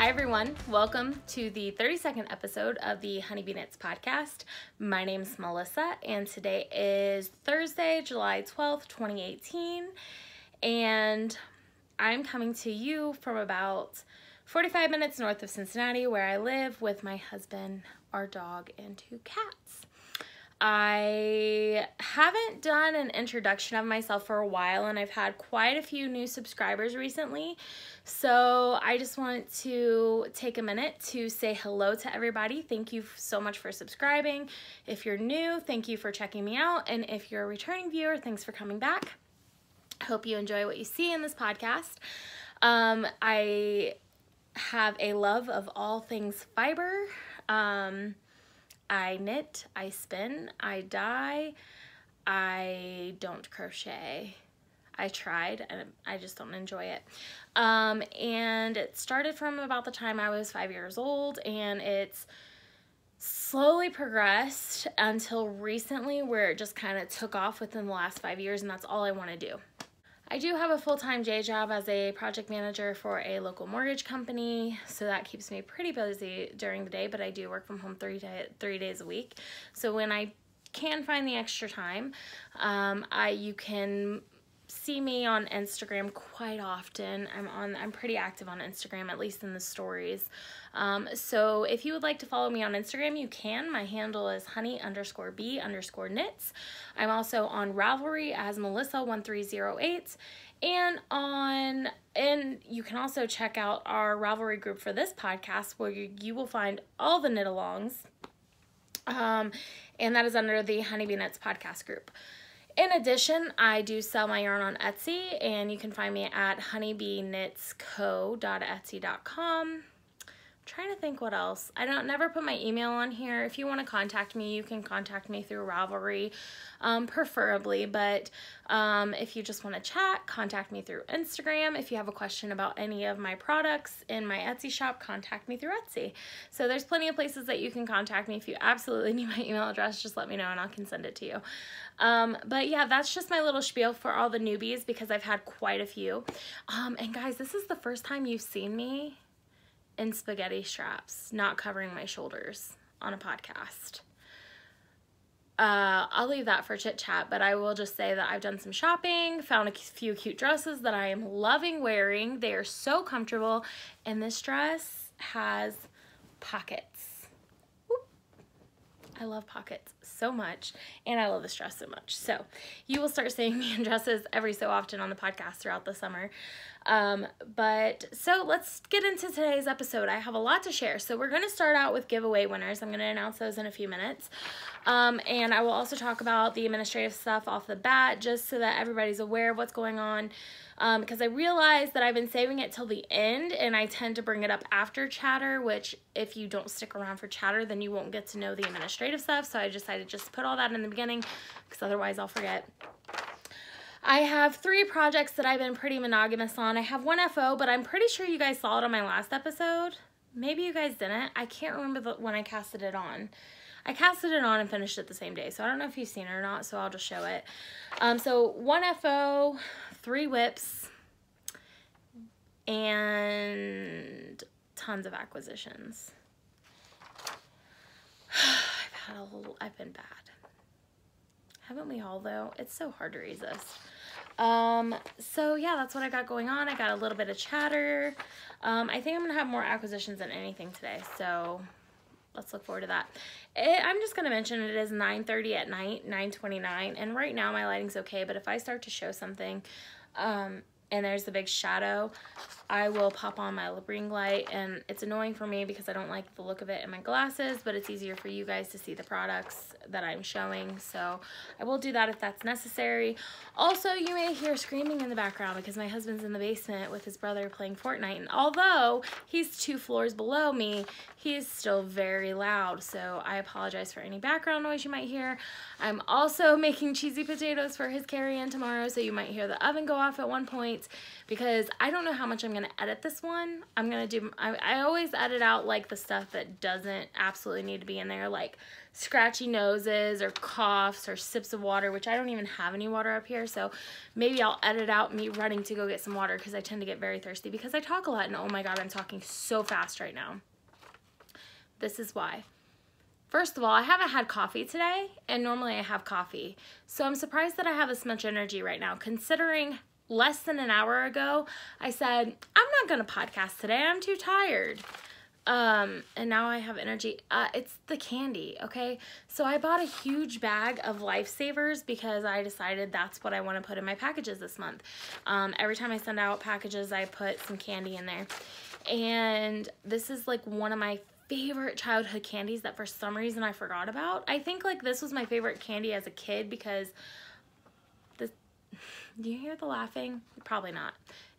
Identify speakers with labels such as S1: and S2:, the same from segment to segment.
S1: Hi everyone, welcome to the 32nd episode of the Honeybee Knits podcast. My name's Melissa and today is Thursday, July 12th, 2018, and I'm coming to you from about 45 minutes north of Cincinnati where I live with my husband, our dog, and 2 cats. I haven't done an introduction of myself for a while and I've had quite a few new subscribers recently, so I just want to take a minute to say hello to everybody. Thank you so much for subscribing. If you're new, thank you for checking me out, and if you're a returning viewer, thanks for coming back. I hope you enjoy what you see in this podcast. I have a love of all things fiber. I knit, I spin, I dye, I don't crochet. I tried and I just don't enjoy it. And it started from about the time I was 5 years old, and it's slowly progressed until recently where it just kind of took off within the last 5 years, and that's all I want to do. I do have a full-time day job as a project manager for a local mortgage company, so that keeps me pretty busy during the day, but I do work from home 3 days a week. So when I can find the extra time, you can see me on Instagram quite often. I'm pretty active on Instagram, at least in the stories. So if you would like to follow me on Instagram, you can. My handle is honey_bee_knits. I'm also on Revelry as Melissa1308, and you can also check out our Revelry group for this podcast, where you will find all the knit-alongs, and that is under the Honeybee Knits podcast group. In addition, I do sell my yarn on Etsy, and you can find me at honeybeenknitsco.etsy.com. Trying to think what else. I never put my email on here. If you want to contact me, you can contact me through Revelry, preferably, but if you just want to chat, contact me through Instagram. If you have a question about any of my products in my Etsy shop, contact me through Etsy. So there's plenty of places that you can contact me. If you absolutely need my email address, just let me know and I can send it to you. But yeah, that's just my little spiel for all the newbies, because I've had quite a few. And guys, this is the first time you've seen me in spaghetti straps, not covering my shoulders on a podcast. I'll leave that for chit chat, but I will just say that I've done some shopping, found a few cute dresses that I am loving wearing. They are so comfortable, and this dress has pockets. Whoop. I love pockets so much, and I love this dress so much. So you will start seeing me in dresses every so often on the podcast throughout the summer. So let's get into today's episode. I have a lot to share. So we're going to start out with giveaway winners. I'm going to announce those in a few minutes. And I will also talk about the administrative stuff off the bat, just so that everybody's aware of what's going on. Because I realized that I've been saving it till the end, and I tend to bring it up after chatter, which if you don't stick around for chatter, then you won't get to know the administrative stuff. So I decided just to put all that in the beginning, because otherwise I'll forget. I have 3 projects that I've been pretty monogamous on. I have 1 FO, but I'm pretty sure you guys saw it on my last episode. Maybe you guys didn't. I can't remember when I casted it on. I casted it on and finished it the same day, so I don't know if you've seen it or not, so I'll just show it. So 1 FO, 3 whips, and tons of acquisitions. I've been bad. Haven't we all, though? It's so hard to resist. So yeah, that's what I got going on. I got a little bit of chatter. I think I'm gonna have more acquisitions than anything today, so let's look forward to that. I'm just gonna mention it is 9:30 at night, 9:29, and right now my lighting's okay, but if I start to show something, and there's the big shadow, I will pop on my ring light, and it's annoying for me because I don't like the look of it in my glasses, but it's easier for you guys to see the products that I'm showing, so I will do that if that's necessary. Also, you may hear screaming in the background because my husband's in the basement with his brother playing Fortnite, and although he's 2 floors below me, he's still very loud, so I apologize for any background noise you might hear. I'm also making cheesy potatoes for his carry-in tomorrow, so you might hear the oven go off at one point. points because I don't know how much I'm going to edit this one. I always edit out like the stuff that doesn't absolutely need to be in there, like scratchy noses or coughs or sips of water, which I don't even have any water up here. So maybe I'll edit out me running to go get some water because I tend to get very thirsty because I talk a lot, and oh my God, I'm talking so fast right now. This is why. First of all, I haven't had coffee today, and normally I have coffee. So I'm surprised that I have this much energy right now, considering less than an hour ago, I said, I'm not gonna podcast today, I'm too tired. And now I have energy. It's the candy, okay? So I bought a huge bag of Lifesavers because I decided that's what I want to put in my packages this month. Every time I send out packages, I put some candy in there. And this is like one of my favorite childhood candies that for some reason I forgot about. I think like this was my favorite candy as a kid because this, do you hear the laughing? Probably not.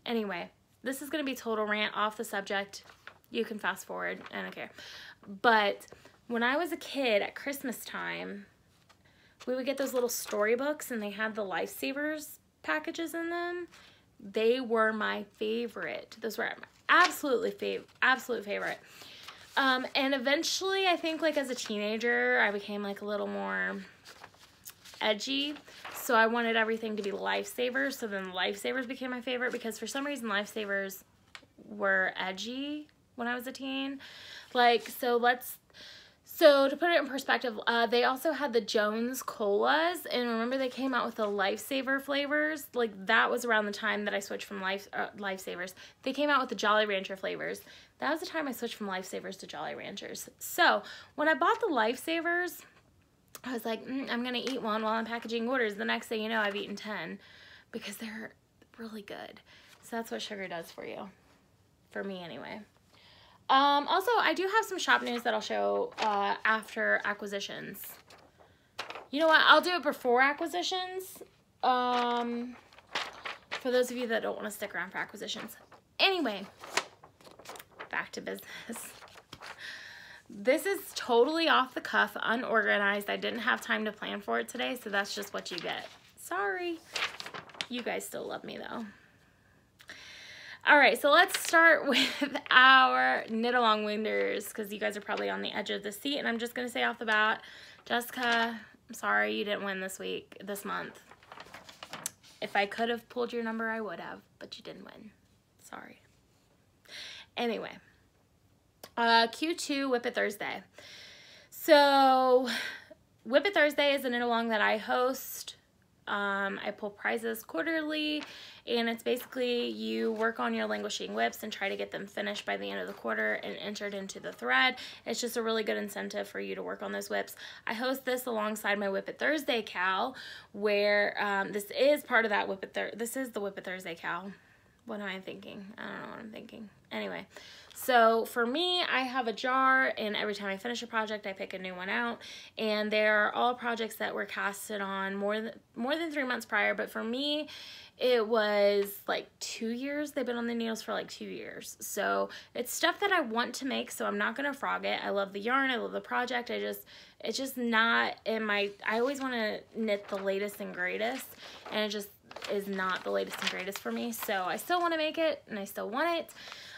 S1: Anyway, this is going to be total rant off the subject. You can fast forward, I don't care. But when I was a kid at Christmas time, we would get those little storybooks and they had the Lifesavers packages in them. They were my favorite. Those were my absolute favorite. And eventually, I think like as a teenager, I became like a little more edgy. So I wanted everything to be Lifesavers. So then Lifesavers became my favorite because for some reason Lifesavers were edgy when I was a teen. Like, so to put it in perspective, they also had the Jones Colas, and remember they came out with the Lifesaver flavors. Like that was around the time that I switched from Lifesavers. They came out with the Jolly Rancher flavors. That was the time I switched from Lifesavers to Jolly Ranchers. So when I bought the Lifesavers, I was like, I'm gonna eat one while I'm packaging orders. The next thing you know, I've eaten 10 because they're really good. So that's what sugar does for you, for me anyway. Also, I do have some shop news that I'll show after acquisitions. You know what? I'll do it before acquisitions. For those of you that don't want to stick around for acquisitions. Anyway, back to business. This is totally off the cuff, unorganized. I didn't have time to plan for it today, so that's just what you get. Sorry. You guys still love me though. All right, so let's start with our knit along winders because you guys are probably on the edge of the seat, and I'm just gonna say off the bat, Jessica, I'm sorry you didn't win this month. If I could have pulled your number, I would have, but you didn't win. Sorry. Anyway, Q2 Whip It Thursday. So Whip It Thursday is a knit along that I host. I pull prizes quarterly, and it's basically you work on your languishing whips and try to get them finished by the end of the quarter and entered into the thread. It's just a really good incentive for you to work on those whips. I host this alongside my Whip It Thursday Cal, where this is part of that this is the Whip It Thursday Cal. What am I thinking? I don't know what I'm thinking. Anyway, so for me, I have a jar, and every time I finish a project, I pick a new one out. And they're all projects that were casted on more than 3 months prior. But for me, it was like 2 years. They've been on the needles for like 2 years. So it's stuff that I want to make, so I'm not going to frog it. I love the yarn. I love the project. It's just not in my, I always want to knit the latest and greatest, and it just is not the latest and greatest for me. So I still want to make it, and I still want it.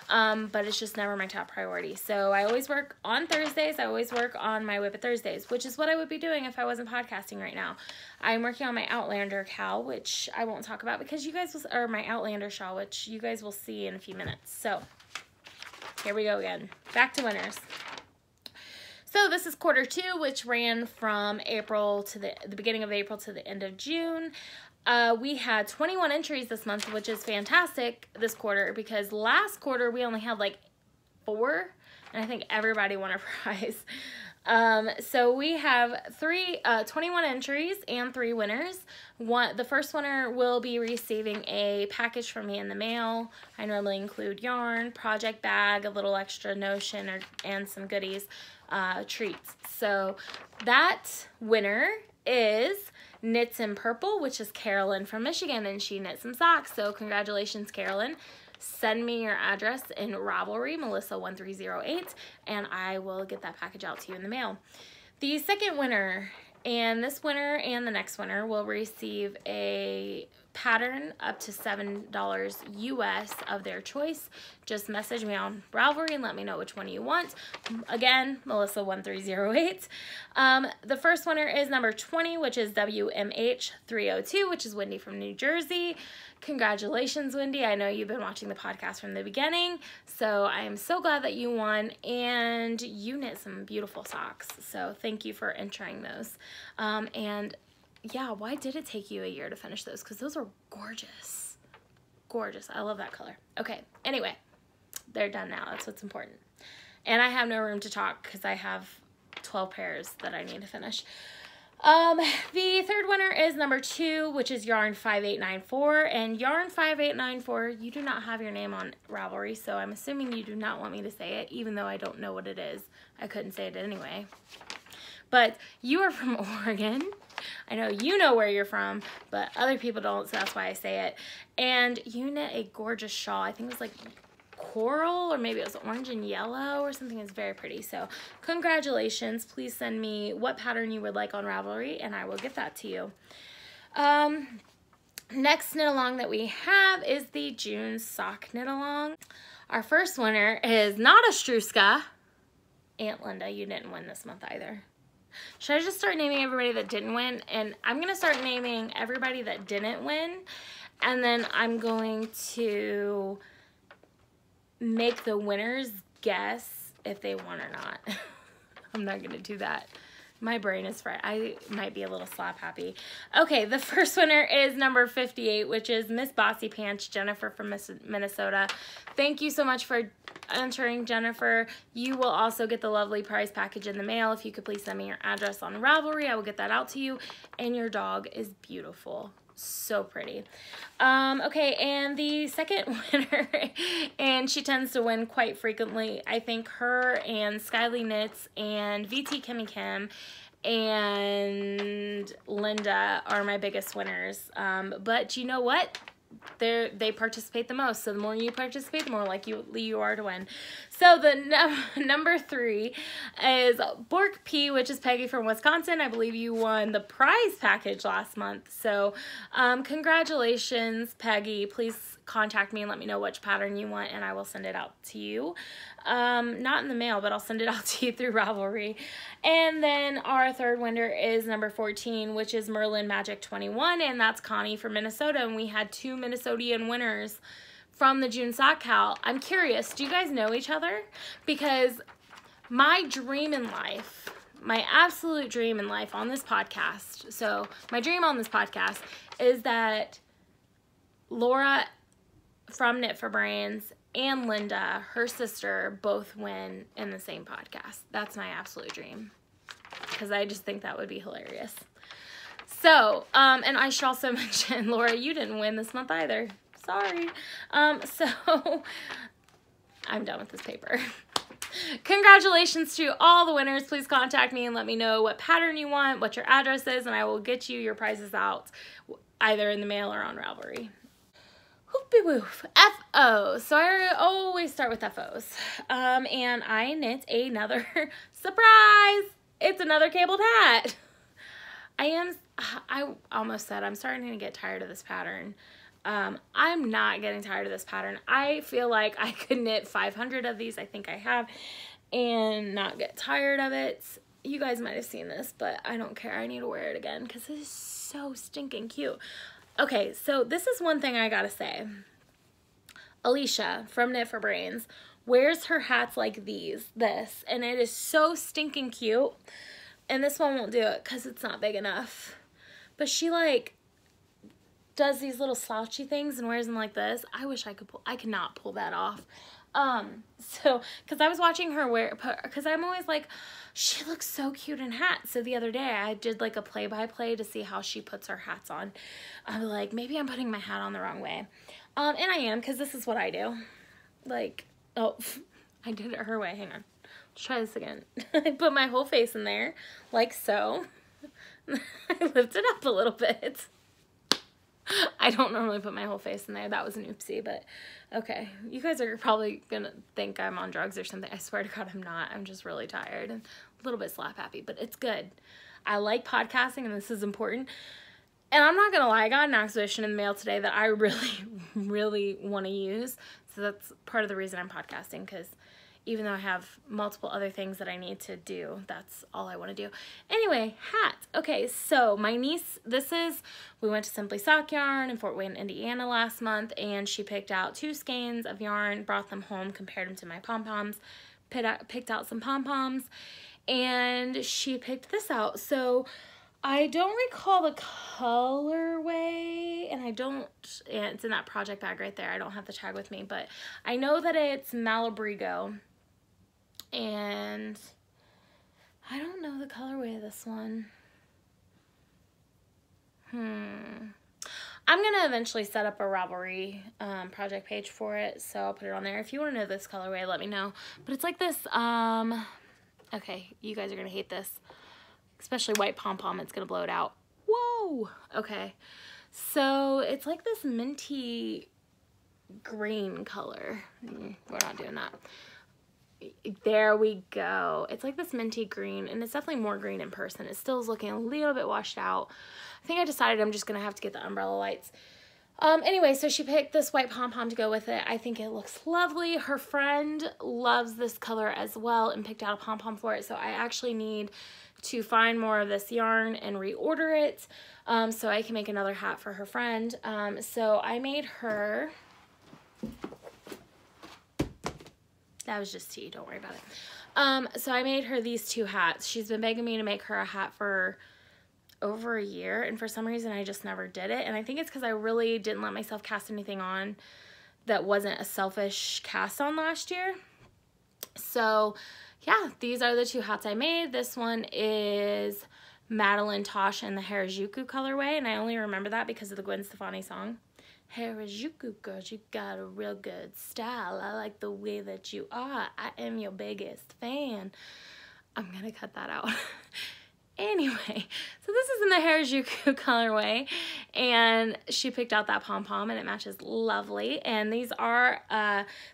S1: But it's just never my top priority. So I always work on Thursdays. I always work on my Whip It Thursdays, which is what I would be doing if I wasn't podcasting right now. I'm working on my Outlander Cal, which I won't talk about because you guys will, or my Outlander shawl, which you guys will see in a few minutes. So here we go again. Back to winners. So this is quarter 2, which ran from April to the beginning of April to the end of June. We had 21 entries this month, which is fantastic this quarter because last quarter we only had like 4, and I think everybody won a prize. So we have 21 entries and 3 winners. The first winner will be receiving a package from me in the mail. I normally include yarn, project bag, a little extra notion, and some goodies, treats. So that winner is Knits in Purple, which is Carolyn from Michigan, and she knit some socks. So congratulations, Carolyn. Send me your address in Ravelry, Melissa1308, and I will get that package out to you in the mail. The second winner, and this winner and the next winner, will receive a pattern up to $7 US of their choice. Just message me on Revelry and let me know which one you want. Again, Melissa1308. The first winner is number 20, which is WMH302, which is Wendy from New Jersey. Congratulations, Wendy. I know you've been watching the podcast from the beginning, so I am so glad that you won, and you knit some beautiful socks, so thank you for entering those. And yeah, why did it take you a year to finish those? Because those are gorgeous. Gorgeous. I love that color. Okay, anyway, they're done now. That's what's important. And I have no room to talk because I have 12 pairs that I need to finish. The third winner is number 2, which is Yarn 5894, and Yarn 5894, you do not have your name on Revelry, so I'm assuming you do not want me to say it, even though I don't know what it is. I couldn't say it anyway. But you are from Oregon. I know you know where you're from, but other people don't, so that's why I say it. And you knit a gorgeous shawl. I think it was like coral, or maybe it was orange and yellow or something. It's very pretty. So congratulations. Please send me what pattern you would like on Revelry and I will get that to you. Next knit along that we have is the June sock knit along. Our first winner is not Ostruska. Aunt Linda, you didn't win this month either. Should I just start naming everybody that didn't win? And I'm going to start naming everybody that didn't win, and then I'm going to make the winners guess if they won or not. I'm not going to do that. My brain is fried. I might be a little slap happy. Okay, the first winner is number 58, which is Miss Bossy Pants, Jennifer from Minnesota. Thank you so much for entering, Jennifer. You will also get the lovely prize package in the mail. If you could please send me your address on Revelry, I will get that out to you. And your dog is beautiful. So pretty. Okay, and the second winner, and she tends to win quite frequently. I think her and Skyly Knits and VT Kimmy Kim and Linda are my biggest winners. But you know what? They participate the most, so the more you participate, the more likely you are to win. So the number 3 is Bork P, which is Peggy from Wisconsin. I believe you won the prize package last month, so congratulations, Peggy. Please contact me and let me know which pattern you want, and I will send it out to you. Not in the mail, but I'll send it out to you through Revelry. And then our third winner is number 14, which is Merlin Magic 21, and that's Connie from Minnesota, and we had 2 Minnesotian winners from the June sock haul. I'm curious, do you guys know each other? Because my dream in life, my absolute dream in life on this podcast, so my dream on this podcast is that Laura from Knit for Brains and Linda, her sister, both win in the same podcast. That's my absolute dream, because I just think that would be hilarious. So, and I should also mention, Laura, you didn't win this month either. Sorry. So, I'm done with this paper. Congratulations to all the winners. Please contact me and let me know what pattern you want, what your address is, and I will get you your prizes out either in the mail or on Revelry. Whoopie woof. FO. So I always start with FOs. And I knit another surprise. It's another cabled hat. I almost said I'm starting to get tired of this pattern. I'm not getting tired of this pattern. I feel like I could knit 500 of these. I think I have, and not get tired of it. You guys might have seen this, but I don't care. I need to wear it again because it is so stinking cute. Okay, so this is one thing I gotta say. Alicia from Knit for Brains wears her hats like this, and it is so stinking cute. And this one won't do it because it's not big enough. But she like does these little slouchy things and wears them like this. I wish I could I cannot pull that off. So, because I was watching her wear, because I'm always like, she looks so cute in hats. So the other day I did like a play-by-play to see how she puts her hats on. I was like, maybe I'm putting my hat on the wrong way. And I am, because this is what I do. Like, oh, I did it her way. Hang on. Let's try this again. I put my whole face in there, like so. I lifted up a little bit. I don't normally put my whole face in there. That was an oopsie, but okay. You guys are probably gonna think I'm on drugs or something. I swear to God, I'm not. I'm just really tired and a little bit slap happy, but it's good. I like podcasting, and this is important. And I'm not going to lie, I got an acquisition in the mail today that I really, really want to use. So that's part of the reason I'm podcasting, because even though I have multiple other things that I need to do, that's all I want to do. Anyway, hats. Okay, so my niece, we went to Simply Sock Yarn in Fort Wayne, Indiana last month, and she picked out 2 skeins of yarn, brought them home, compared them to my pom-poms, picked out some pom-poms, and she picked this out. So I don't recall the colorway, and it's in that project bag right there. I don't have the tag with me, but I know that it's Malabrigo, and I don't know the colorway of this one. I'm gonna eventually set up a Ravelry project page for it, so I'll put it on there. If you want to know this colorway, let me know. But it's like this, okay, you guys are gonna hate this. Especially white pom-pom, it's gonna blow it out. Whoa! Okay, so it's like this minty green color. We're not doing that. There we go. It's like this minty green, and it's definitely more green in person. It still is looking a little bit washed out. I think I decided I'm just gonna have to get the umbrella lights. Anyway, so she picked this white pom-pom to go with it. I think it looks lovely. Her friend loves this color as well and picked out a pom-pom for it, so I actually need to find more of this yarn and reorder it so I can make another hat for her friend. So I made her, that was just tea, don't worry about it. So I made her these 2 hats. She's been begging me to make her a hat for over a year, and for some reason I just never did it, and I think it's because I really didn't let myself cast anything on that wasn't a selfish cast on last year. So yeah, these are the 2 hats I made. This one is Madeline Tosh in the Harajuku colorway, and I only remember that because of the Gwen Stefani song. Harajuku girls, you got a real good style. I like the way that you are. I am your biggest fan. I'm gonna cut that out. Anyway, so this is in the Harajuku colorway, and she picked out that pom-pom, and it matches lovely. And these are,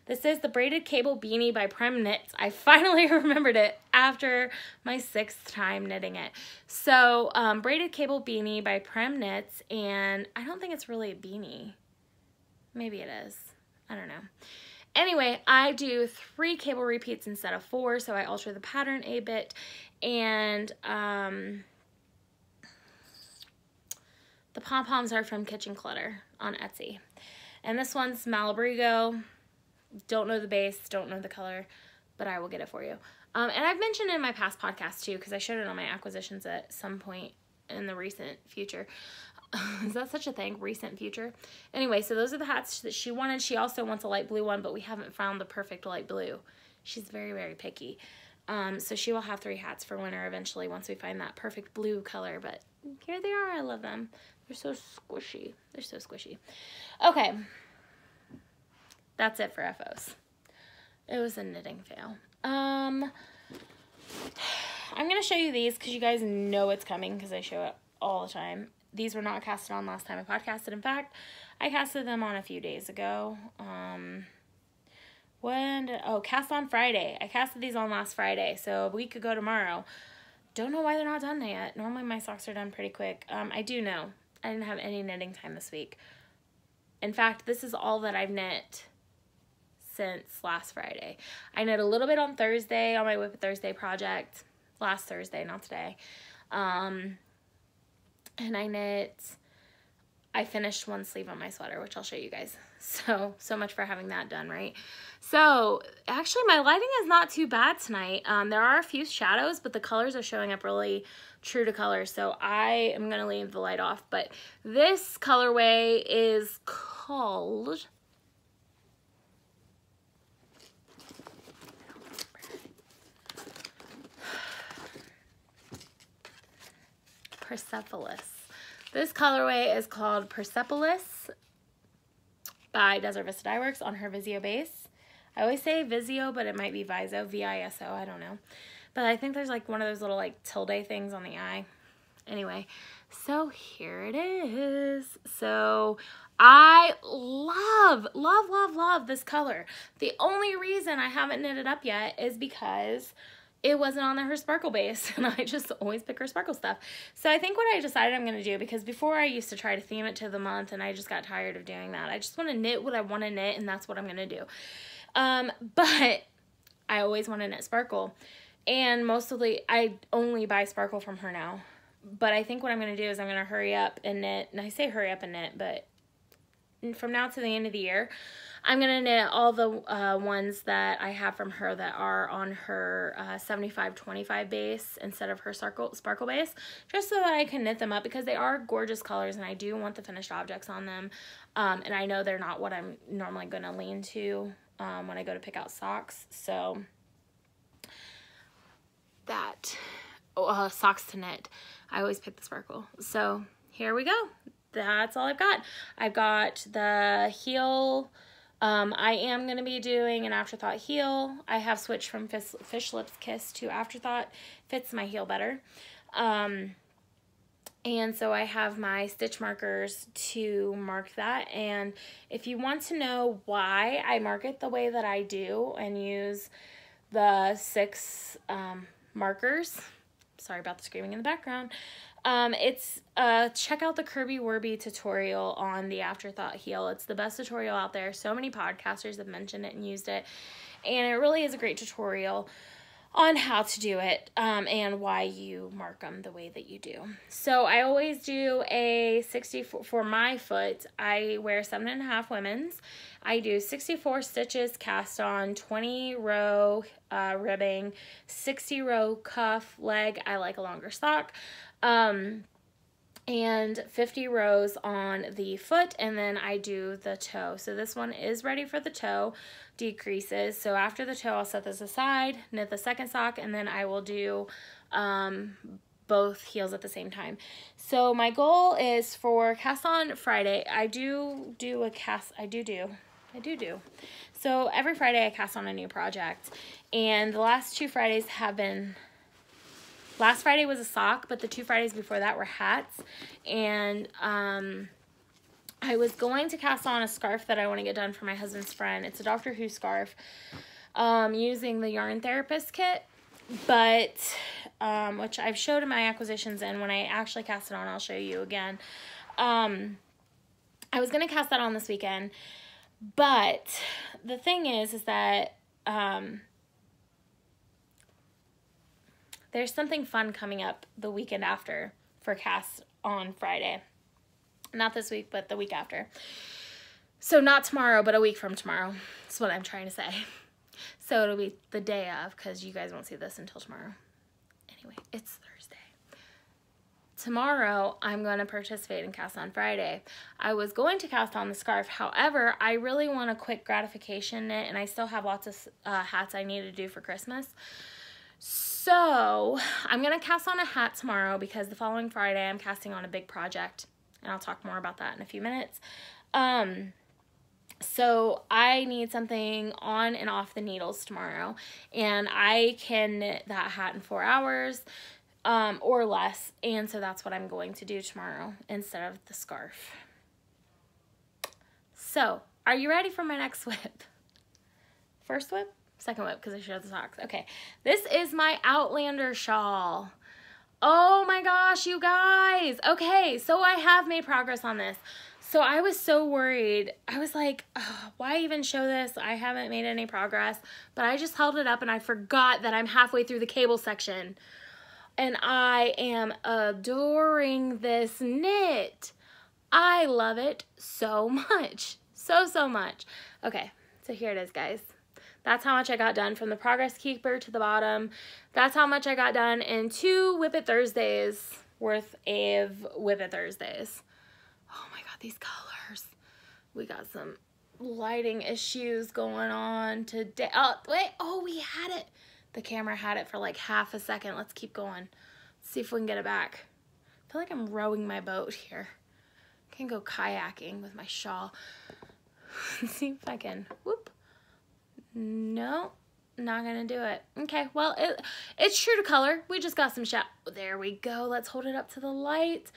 S1: this is the Braided Cable Beanie by Prem Knits. I finally remembered it after my 6th time knitting it. So, Braided Cable Beanie by Prem Knits, and I don't think it's really a beanie. Maybe it is. I don't know. Anyway, I do 3 cable repeats instead of 4, so I alter the pattern a bit. And the pom-poms are from Kitchen Clutter on Etsy. And this one's Malabrigo. Don't know the base, don't know the color, but I will get it for you. And I've mentioned it in my past podcast too, because I showed it on my acquisitions at some point in the recent future. Is that such a thing? Recent future? Anyway, so those are the hats that she wanted. She also wants a light blue one, but we haven't found the perfect light blue. She's very, very picky. So she will have 3 hats for winter eventually once we find that perfect blue color. But here they are. I love them. They're so squishy. They're so squishy. Okay. That's it for FOs. It was a knitting fail. I'm going to show you these because you guys know it's coming because I show it all the time. These were not casted on last time I podcasted. In fact, I casted them on a few days ago. Cast on Friday. I casted these on last Friday, so a week ago tomorrow. Don't know why they're not done yet. Normally my socks are done pretty quick. I do know. I didn't have any knitting time this week. In fact, this is all that I've knit since last Friday. I knit a little bit on Thursday on my Whip It Thursday project. Last Thursday, not today. And I finished one sleeve on my sweater, which I'll show you guys. So much for having that done, right? So, actually, my lighting is not too bad tonight. There are a few shadows, but the colors are showing up really true to color, so I am going to leave the light off. But this colorway is called... Persepolis. This colorway is called Persepolis by Desert Vista Dye Works on her Vizio base. I always say Vizio, but it might be Viso, V-I-S-O, I don't know. But I think there's like one of those little like tilde things on the eye. Anyway, so here it is. So I love this color. The only reason I haven't knit it up yet is because it wasn't on her sparkle base, and I just always pick her sparkle stuff. So I think what I decided I'm going to do, because before I used to try to theme it to the month, and I just got tired of doing that. I just want to knit what I want to knit, and that's what I'm going to do. But I always want to knit sparkle, and mostly I only buy sparkle from her now. But I think what I'm going to do is I'm going to hurry up and knit, and I say hurry up and knit, but from now to the end of the year, I'm going to knit all the ones that I have from her that are on her 75-25 base instead of her sparkle base, just so that I can knit them up, because they are gorgeous colors and I do want the finished objects on them. And I know they're not what I'm normally going to lean to when I go to pick out socks. So that, socks to knit, I always pick the sparkle. So here we go. That's all I've got. I've got the heel. I am going to be doing an Afterthought heel. I have switched from Fish Lips Kiss to Afterthought. Fits my heel better. And so I have my stitch markers to mark that. And if you want to know why I mark it the way that I do and use the 6 markers, sorry about the screaming in the background, it's check out the Kirby Werby tutorial on the Afterthought heel. It's the best tutorial out there. So many podcasters have mentioned it and used it, and it really is a great tutorial on how to do it and why you mark them the way that you do. So I always do a 64 for my foot. I wear 7.5 women's. I do 64 stitches cast on, 20 row ribbing, 60 row cuff leg. I like a longer sock. And 50 rows on the foot, and then I do the toe. So this one is ready for the toe decreases. So after the toe, I'll set this aside, knit the second sock, and then I will do both heels at the same time. So my goal is for cast on Friday. I do a cast, I do. So every Friday I cast on a new project, and the last 2 Fridays have been, last Friday was a sock, but the 2 Fridays before that were hats. And I was going to cast on a scarf that I want to get done for my husband's friend. It's a Doctor Who scarf using the Yarn Therapist kit, but which I've showed in my acquisitions, and when I actually cast it on, I'll show you again. I was going to cast that on this weekend, but the thing is that there's something fun coming up the weekend after for cast on Friday. Not this week, but the week after. So not tomorrow, but a week from tomorrow. That's what I'm trying to say. So it'll be the day of, because you guys won't see this until tomorrow. Anyway, it's Thursday. Tomorrow, I'm going to participate in Cast on Friday. I was going to cast on the scarf. However, I really want a quick gratification knit, and I still have lots of hats I need to do for Christmas. So I'm going to cast on a hat tomorrow, because the following Friday I'm casting on a big project, and I'll talk more about that in a few minutes. So I need something on and off the needles tomorrow, and I can knit that hat in 4 hours or less, and so that's what I'm going to do tomorrow instead of the scarf. So are you ready for my next whip? First whip? Second whip, because I showed the socks. Okay, this is my Outlander shawl. Oh my gosh, you guys. Okay, so I have made progress on this. So I was so worried. I was like, oh, why even show this? I haven't made any progress. But I just held it up and I forgot that I'm halfway through the cable section. And I am adoring this knit. I love it so much. So much. Okay, so here it is, guys. That's how much I got done from the progress keeper to the bottom. That's how much I got done in 2 Whip It Thursdays worth of Whip It Thursdays. Oh my God, these colors. We got some lighting issues going on today. Oh, wait. Oh, we had it. The camera had it for like half a second. Let's keep going. Let's see if we can get it back. I feel like I'm rowing my boat here. I can go kayaking with my shawl. Let's see if I can. Whoop. No, not gonna do it. Okay, well, it's true to color. We just got some there we go. Let's hold it up to the light.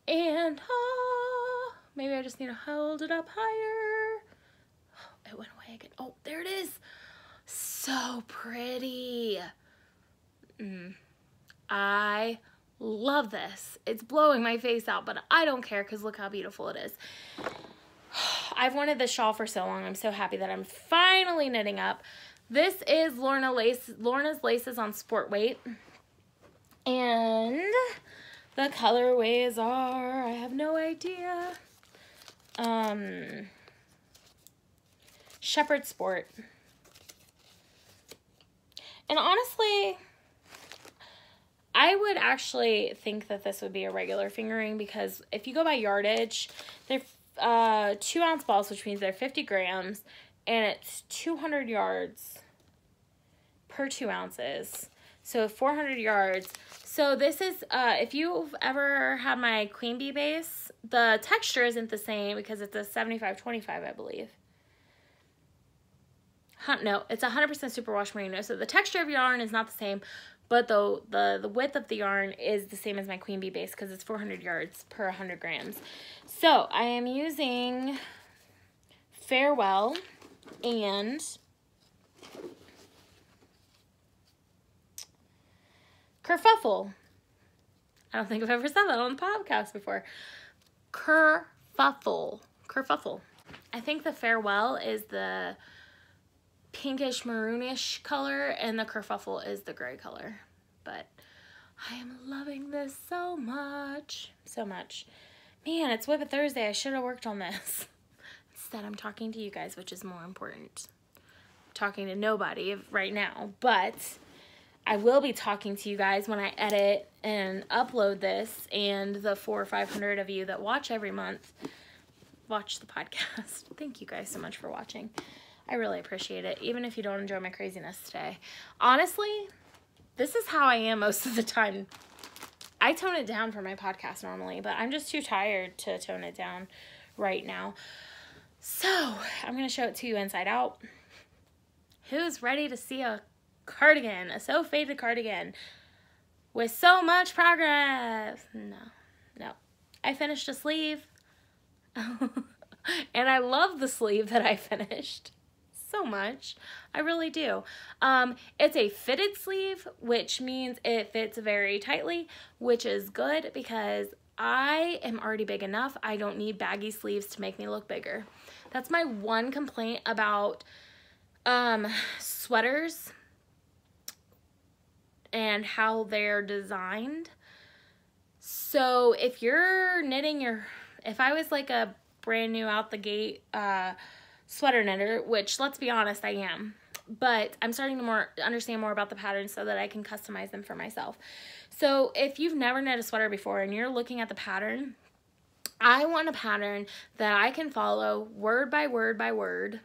S1: And maybe I just need to hold it up higher. Oh, it went away again. Oh, there it is. So pretty. I love this. It's blowing my face out, but I don't care because look how beautiful it is. I've wanted this shawl for so long. I'm so happy that I'm finally knitting up. This is Lorna's Laces on Sport Weight. And the colorways are, I have no idea. Shepherd Sport. And honestly, I would actually think that this would be a regular fingering because if you go by yardage, they're 2-ounce balls, which means they're 50 grams, and it's 200 yards per 2 ounces. So 400 yards. So this is, if you've ever had my Queen Bee base, the texture isn't the same because it's a 75-25, I believe. No, it's 100% superwash merino. So the texture of yarn is not the same, but the width of the yarn is the same as my Queen Bee base because it's 400 yards per 100 grams. So I am using Farewell and Kerfuffle. I don't think I've ever said that on the podcast before. Kerfuffle. Kerfuffle. I think the Farewell is the pinkish maroonish color and the Kerfuffle is the gray color. But I am loving this so much. So much. Man, it's Whip It Thursday. I should have worked on this. Instead, I'm talking to you guys, which is more important. I'm talking to nobody right now, but I will be talking to you guys when I edit and upload this, and the 400 or 500 of you that watch every month watch the podcast. Thank you guys so much for watching. I really appreciate it, even if you don't enjoy my craziness today. Honestly, this is how I am most of the time. I tone it down for my podcast normally, but I'm just too tired to tone it down right now. So, I'm going to show it to you inside out. Who's ready to see a cardigan, a so faded cardigan with so much progress? No. I finished a sleeve. And I love the sleeve that I finished so much. I really do. It's a fitted sleeve, which means it fits very tightly, which is good because I am already big enough. I don't need baggy sleeves to make me look bigger. That's my one complaint about sweaters and how they're designed. So if you're knitting if I was like a brand new out the gate sweater knitter, which let's be honest, I am, but I'm starting to understand more about the patterns so that I can customize them for myself. So if you've never knit a sweater before and you're looking at the pattern, I want a pattern that I can follow word by word by word,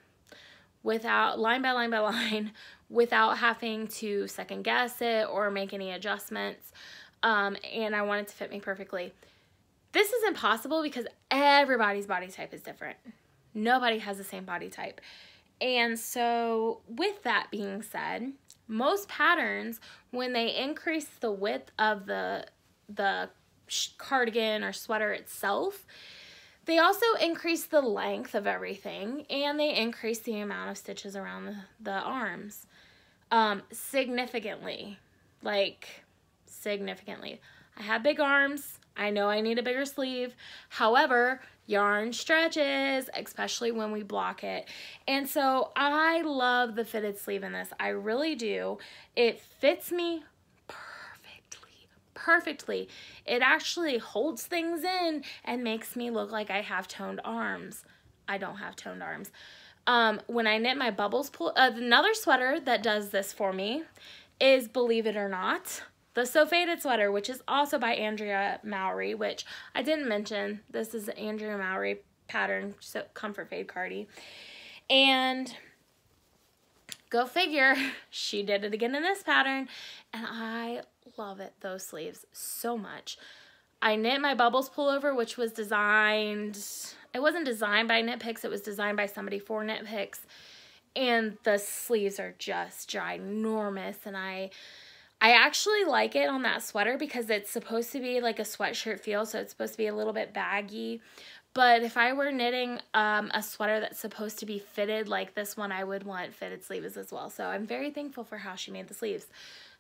S1: without line by line by line, without having to second guess it or make any adjustments. And I want it to fit me perfectly. This is impossible because everybody's body type is different. Nobody has the same body type. And so with that being said, most patterns, when they increase the width of the cardigan or sweater itself, they also increase the length of everything and they increase the amount of stitches around the arms significantly. Like, significantly. I have big arms. I know I need a bigger sleeve. However, yarn stretches, especially when we block it. And so I love the fitted sleeve in this. I really do. It fits me perfectly. It actually holds things in and makes me look like I have toned arms. I don't have toned arms. When I knit my bubbles pull, another sweater that does this for me is, believe it or not, the So Faded sweater, which is also by Andrea Mowry, which I didn't mention. This is an Andrea Mowry pattern, so Comfort Fade Cardi. And go figure, she did it again in this pattern, and I love it, those sleeves, so much. I knit my bubbles pullover, which was designed, it wasn't designed by Knit Picks, it was designed by somebody for Knit Picks, and the sleeves are just ginormous, and I actually like it on that sweater because it's supposed to be like a sweatshirt feel, so it's supposed to be a little bit baggy. But if I were knitting a sweater that's supposed to be fitted like this one, I would want fitted sleeves as well. So I'm very thankful for how she made the sleeves.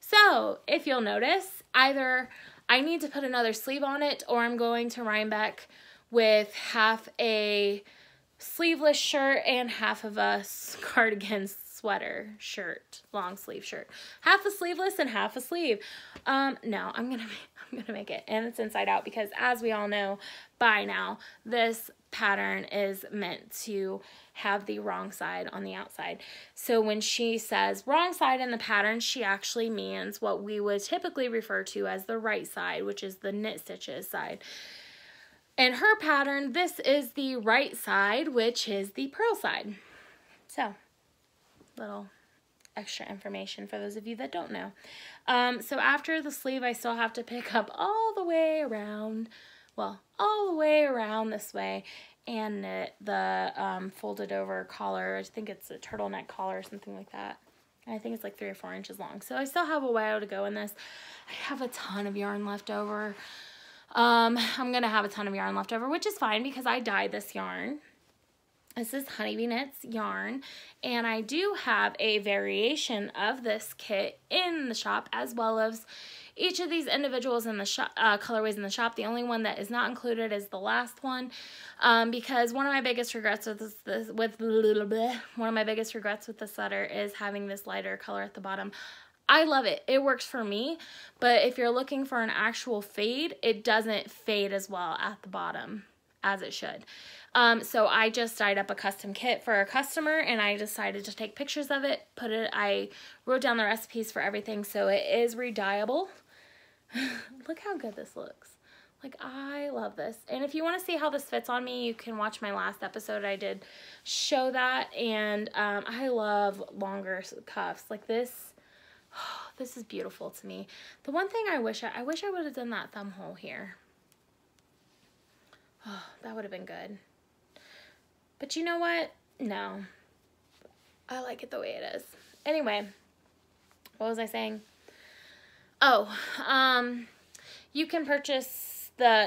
S1: So if you'll notice, either I need to put another sleeve on it, or I'm going to Rhinebeck with half a sleeveless shirt and half of a cardigan sweater shirt, long sleeve shirt. Half a sleeveless and half a sleeve. No, I'm gonna make it, and it's inside out, because as we all know by now, this pattern is meant to have the wrong side on the outside. So when she says wrong side in the pattern, she actually means what we would typically refer to as the right side, which is the knit stitches side. In her pattern, this is the right side, which is the purl side. So, little extra information for those of you that don't know. So after the sleeve, I still have to pick up all the way around, well, all the way around this way, and knit the folded over collar. I think it's a turtleneck collar or something like that. And I think it's like 3 or 4 inches long. So I still have a while to go in this. I have a ton of yarn left over. I'm going to have a ton of yarn left over, which is fine because I dyed this yarn. This is Honeybee Knits yarn, and I do have a variation of this kit in the shop, as well as each of these individuals in the shop, colorways in the shop. The only one that is not included is the last one, because one of my biggest regrets with this sweater is having this lighter color at the bottom. I love it. It works for me, but if you're looking for an actual fade, it doesn't fade as well at the bottom as it should. So I just dyed up a custom kit for a customer, and I decided to take pictures of it, I wrote down the recipes for everything, so it is re-dyeable. Look how good this looks. Like, I love this. And if you want to see how this fits on me, you can watch my last episode. I did show that, and I love longer cuffs. Like this. Oh, this is beautiful to me. The one thing I wish I would have done that thumb hole here. Oh, that would have been good. But you know what? No. I like it the way it is. Anyway, what was I saying? Oh, you can purchase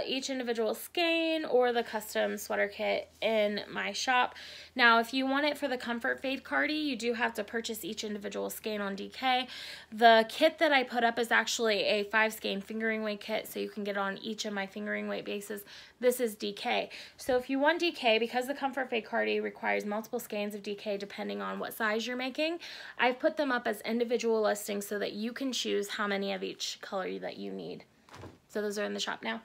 S1: each individual skein or the custom sweater kit in my shop. Now, if you want it for the Comfort Fade Cardi, you do have to purchase each individual skein on DK. The kit that I put up is actually a 5 skein fingering weight kit, so you can get it on each of my fingering weight bases. This is DK. So if you want DK, because the Comfort Fade Cardi requires multiple skeins of DK depending on what size you're making, I've put them up as individual listings so that you can choose how many of each color that you need. So those are in the shop now.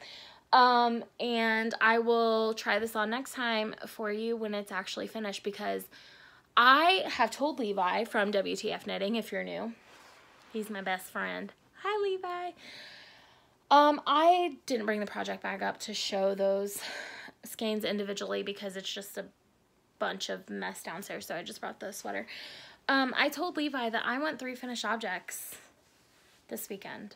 S1: And I will try this on next time for you when it's actually finished, because I have told Levi from WTF Knitting, if you're new, he's my best friend. Hi, Levi. I didn't bring the project bag up to show those skeins individually because it's just a bunch of mess downstairs, so I just brought the sweater. I told Levi that I want 3 finished objects this weekend.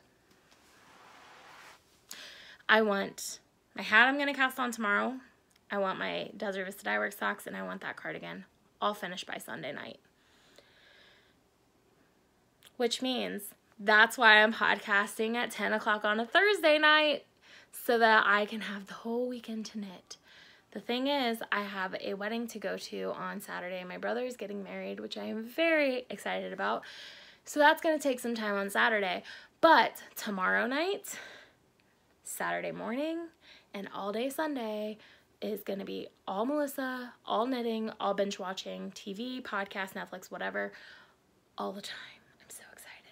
S1: I want my hat I'm going to cast on tomorrow. I want my Desert Vista Dye Works socks, and I want that cardigan all finished by Sunday night. Which means that's why I'm podcasting at 10 o'clock on a Thursday night, so that I can have the whole weekend to knit. The thing is, I have a wedding to go to on Saturday. My brother is getting married, which I am very excited about. So that's going to take some time on Saturday. But tomorrow night, Saturday morning, and all day Sunday is going to be all Melissa, all knitting, all binge watching, TV, podcast, Netflix, whatever, all the time. I'm so excited.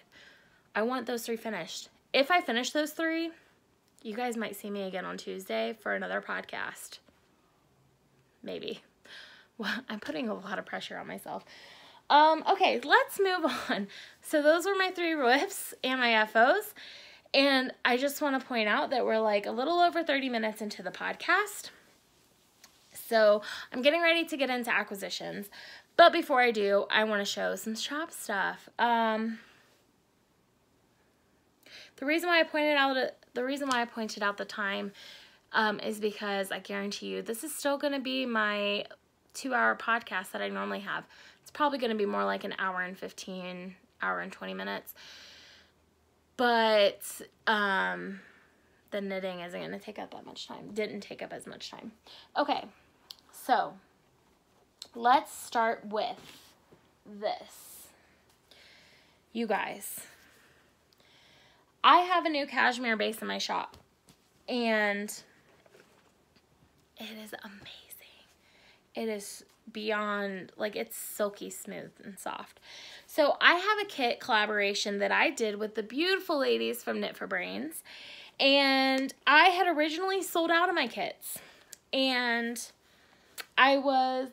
S1: I want those 3 finished. If I finish those 3, you guys might see me again on Tuesday for another podcast. Maybe. Well, I'm putting a lot of pressure on myself. Okay, let's move on. So those were my 3 whips and my FOs. And I just want to point out that we're like a little over 30 minutes into the podcast. So I'm getting ready to get into acquisitions. But before I do, I want to show some shop stuff. The reason why I pointed out the time is because I guarantee you this is still going to be my 2-hour podcast that I normally have. It's probably going to be more like an hour and 15, hour and 20 minutes. But the knitting isn't going to take up that much time. Didn't take up as much time. Okay, so let's start with this. You guys, I have a new cashmere base in my shop, and it is amazing. It is beyond, like, it's silky smooth and soft. So I have a kit collaboration that I did with the beautiful ladies from Knit for Brains, and I had originally sold out of my kits, and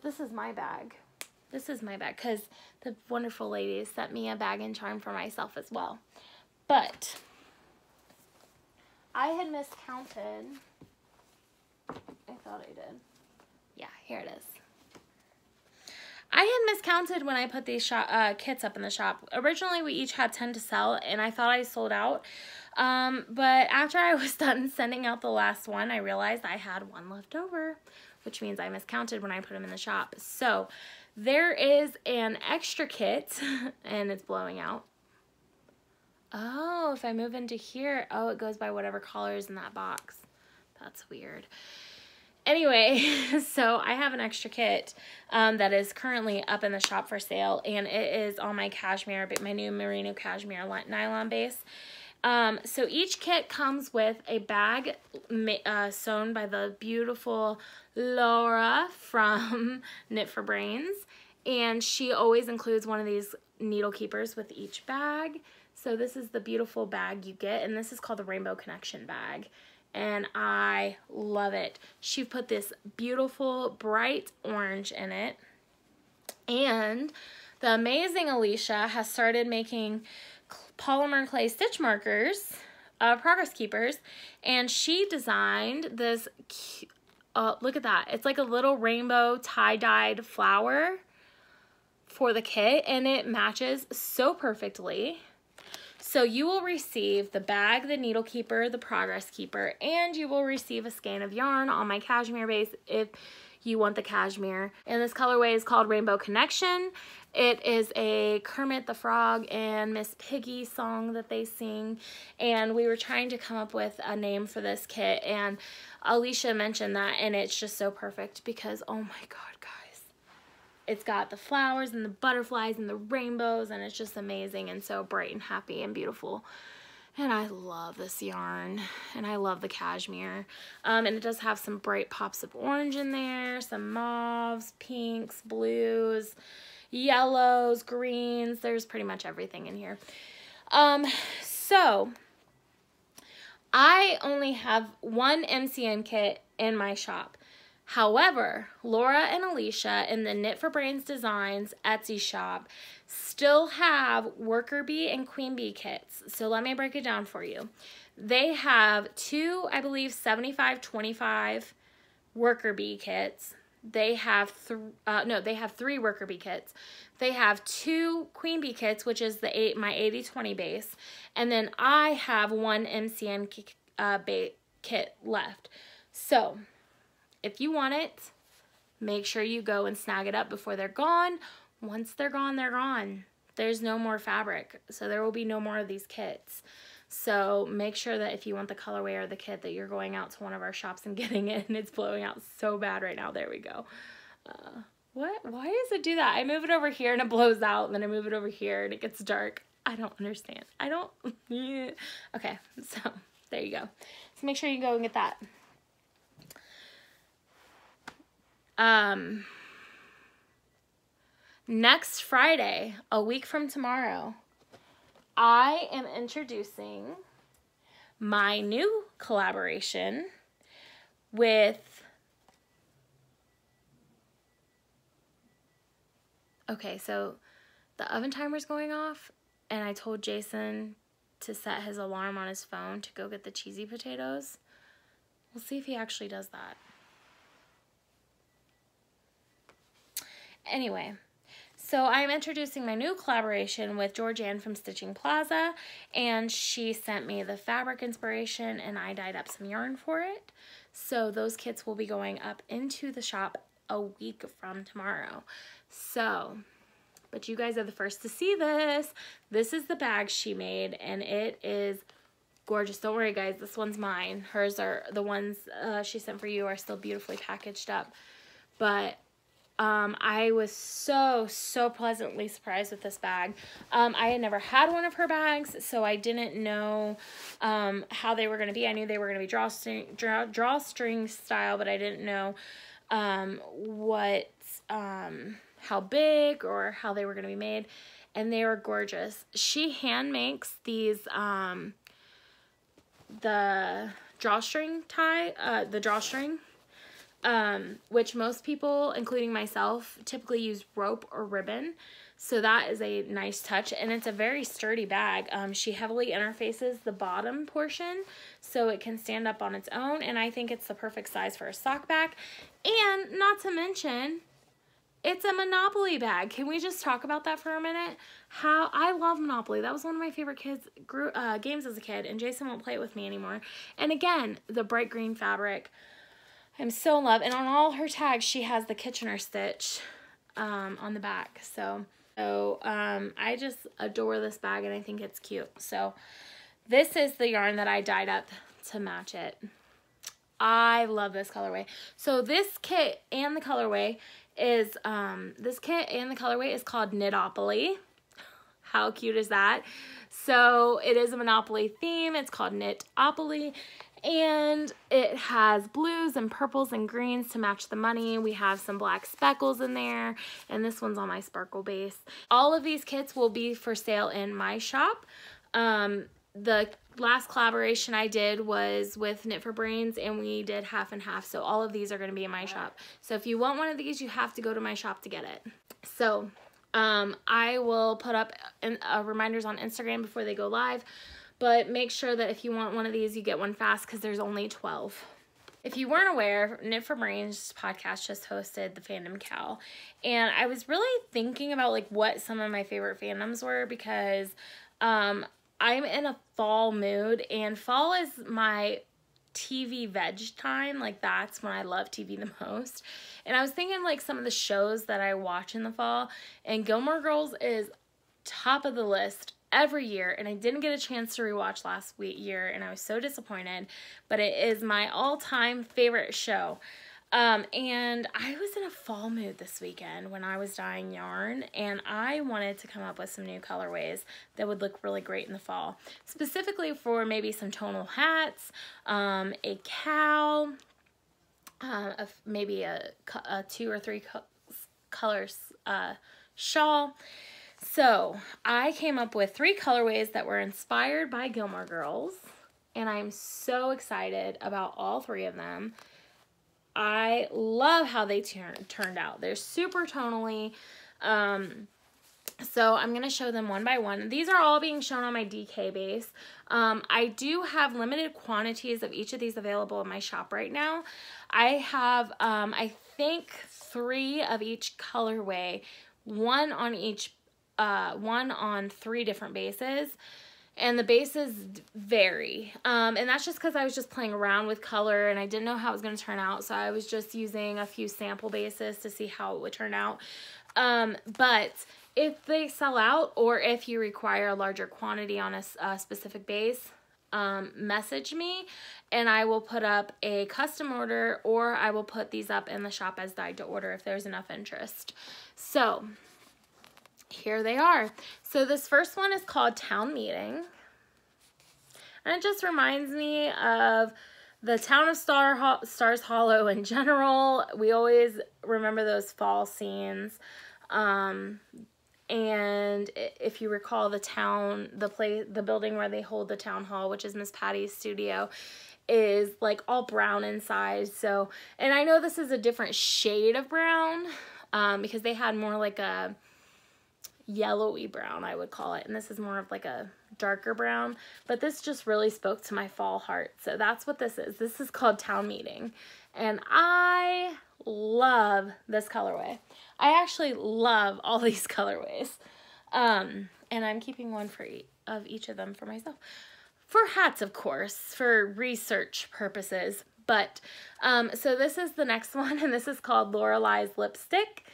S1: this is my bag. This is my bag because the wonderful ladies sent me a bag and charm for myself as well. But I had miscounted. I thought I did. Yeah, here it is. I had miscounted when I put these kits up in the shop. Originally, we each had 10 to sell, and I thought I sold out. But after I was done sending out the last one, I realized I had one left over, which means I miscounted when I put them in the shop. So there is an extra kit, and it's blowing out. Oh, if I move into here, oh, it goes by whatever color is in that box. That's weird. Anyway, so I have an extra kit that is currently up in the shop for sale, and it is on my cashmere, my new merino cashmere nylon base. So each kit comes with a bag sewn by the beautiful Laura from Knit for Brains, and she always includes one of these needle keepers with each bag. So this is the beautiful bag you get, and this is called the Rainbow Connection bag. And I love it. She put this beautiful bright orange in it. And the amazing Alicia has started making polymer clay stitch markers, progress keepers. And she designed this, look at that. It's like a little rainbow tie-dyed flower for the kit. And it matches so perfectly. So you will receive the bag, the needle keeper, the progress keeper, and you will receive a skein of yarn on my cashmere base if you want the cashmere. And this colorway is called Rainbow Connection. It is a Kermit the Frog and Miss Piggy song that they sing. And we were trying to come up with a name for this kit, and Alicia mentioned that, and it's just so perfect because, oh my God, guys. It's got the flowers and the butterflies and the rainbows, and it's just amazing and so bright and happy and beautiful. And I love this yarn, and I love the cashmere. And it does have some bright pops of orange in there, some mauves, pinks, blues, yellows, greens. There's pretty much everything in here. So I only have one MCN kit in my shop. However, Laura and Alicia in the Knit for Brains Designs Etsy shop still have worker bee and queen bee kits. So let me break it down for you. They have two, I believe, 75-25 worker bee kits. They have they have 3 worker bee kits. They have 2 queen bee kits, which is my 80-20 base, and then I have one MCN kit left. So if you want it, make sure you go and snag it up before they're gone. Once they're gone, they're gone. There's no more fabric, so there will be no more of these kits. So make sure that if you want the colorway or the kit that you're going out to one of our shops and getting it, and it's blowing out so bad right now. There we go. What? Why does it do that? I move it over here and it blows out, and then I move it over here and it gets dark. I don't understand. I don't. Okay, so there you go. So make sure you go and get that. Next Friday, a week from tomorrow, I am introducing my new collaboration with, okay, so the oven timer's going off, and I told Jason to set his alarm on his phone to go get the cheesy potatoes. We'll see if he actually does that. Anyway, so I'm introducing my new collaboration with Georgianne from Stitching Plaza, and she sent me the fabric inspiration, and I dyed up some yarn for it. So those kits will be going up into the shop a week from tomorrow. So, but you guys are the first to see this. This is the bag she made, and it is gorgeous. Don't worry, guys, this one's mine. Hers are, the ones she sent for you are still beautifully packaged up. But I was so pleasantly surprised with this bag. I had never had one of her bags, so I didn't know how they were going to be. I knew they were going to be drawstring style, but I didn't know how big or how they were going to be made, and they were gorgeous. She hand makes these the drawstring, which most people, including myself, typically use rope or ribbon. So that is a nice touch, and it's a very sturdy bag. She heavily interfaces the bottom portion so it can stand up on its own, and I think it's the perfect size for a sock bag. And not to mention, it's a Monopoly bag. Can we just talk about that for a minute? How I love Monopoly. That was one of my favorite games as a kid, and Jason won't play it with me anymore. And again, the bright green fabric. I'm so in love. And on all her tags, she has the Kitchener stitch on the back. So I just adore this bag, and I think it's cute. So this is the yarn that I dyed up to match it. I love this colorway. So this kit and the colorway is called Knitopoly. How cute is that? So it is a Monopoly theme. It's called Knitopoly. And it has blues and purples and greens to match the money. We have some black speckles in there, and this one's on my sparkle base. All of these kits will be for sale in my shop. The last collaboration I did was with Knit for Brains, and we did half and half. So all of these are going to be in my shop. So if you want one of these, you have to go to my shop to get it. So I will put up reminders on Instagram before they go live. But make sure that if you want one of these, you get one fast, because there's only 12. If you weren't aware, Knit for Brains podcast just hosted the Fandom Cal. And I was really thinking about like what some of my favorite fandoms were, because I'm in a fall mood, and fall is my TV veg time. Like, that's when I love TV the most. And I was thinking like some of the shows that I watch in the fall, and Gilmore Girls is top of the list every year, and I didn't get a chance to rewatch last year, and I was so disappointed, but it is my all-time favorite show. And I was in a fall mood this weekend when I was dyeing yarn, and I wanted to come up with some new colorways that would look really great in the fall, specifically for maybe some tonal hats, a cowl, maybe a 2 or 3 colors shawl. So I came up with 3 colorways that were inspired by Gilmore Girls, and I'm so excited about all 3 of them. I love how they turned out. They're super tonally. So I'm going to show them one by one. These are all being shown on my DK base. I do have limited quantities of each of these available in my shop right now. I have, I think, 3 of each colorway, one on 3 different bases, and the bases vary, and that's just because I was just playing around with color, and I didn't know how it was going to turn out, so I was just using a few sample bases to see how it would turn out. But if they sell out, or if you require a larger quantity on a specific base, message me, and I will put up a custom order, or I will put these up in the shop as dyed to order if there's enough interest. So here they are. So this first one is called Town Meeting, and it just reminds me of the town of Stars Hollow in general. We always remember those fall scenes, and if you recall, the building where they hold the town hall, which is Miss Patty's studio, is like all brown inside. So, and I know this is a different shade of brown, because they had more like a yellowy brown, I would call it, and this is more of like a darker brown, but this just really spoke to my fall heart. So that's what this is. This is called Town Meeting, and I love this colorway. I actually love all these colorways, and I'm keeping one for each of them for myself, for hats, of course, for research purposes. But so this is the next one, and this is called Lorelei's Lipstick.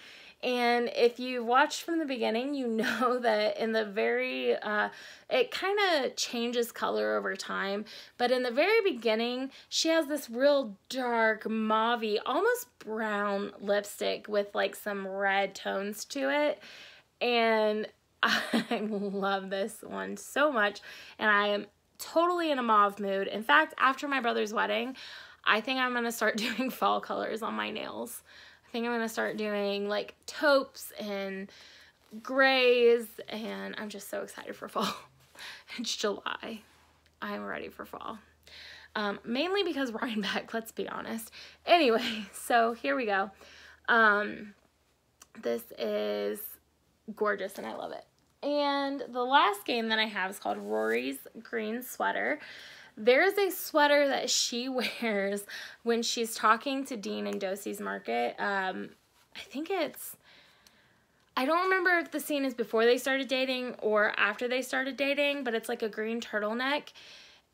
S1: And if you watched from the beginning, you know that in the very, it kind of changes color over time. But in the very beginning, she has this real dark, mauve-y, almost brown lipstick with like some red tones to it. And I love this one so much. And I am totally in a mauve mood. In fact, after my brother's wedding, I think I'm going to start doing fall colors on my nails. I think I'm going to start doing like taupes and grays, and I'm just so excited for fall. It's July. I'm ready for fall. Mainly because Ryan Beck, let's be honest. Anyway, so here we go. This is gorgeous and I love it. And the last game that I have is called Rory's Green Sweater. There's a sweater that she wears when she's talking to Dean in Dosey's Market. I think it's, I don't remember if the scene is before they started dating or after they started dating, but it's like a green turtleneck.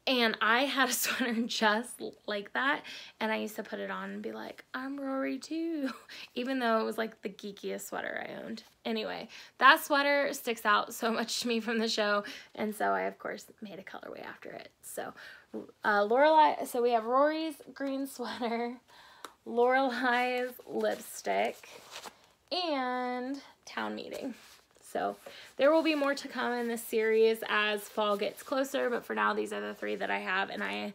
S1: And I had a sweater just like that, and I used to put it on and be like, I'm Rory too, even though it was like the geekiest sweater I owned. Anyway, that sweater sticks out so much to me from the show, and so I, of course, made a colorway after it. So, Lorelai, so we have Rory's green sweater, Lorelai's lipstick, and Town Meeting. So there will be more to come in this series as fall gets closer, but for now, these are the three that I have, and I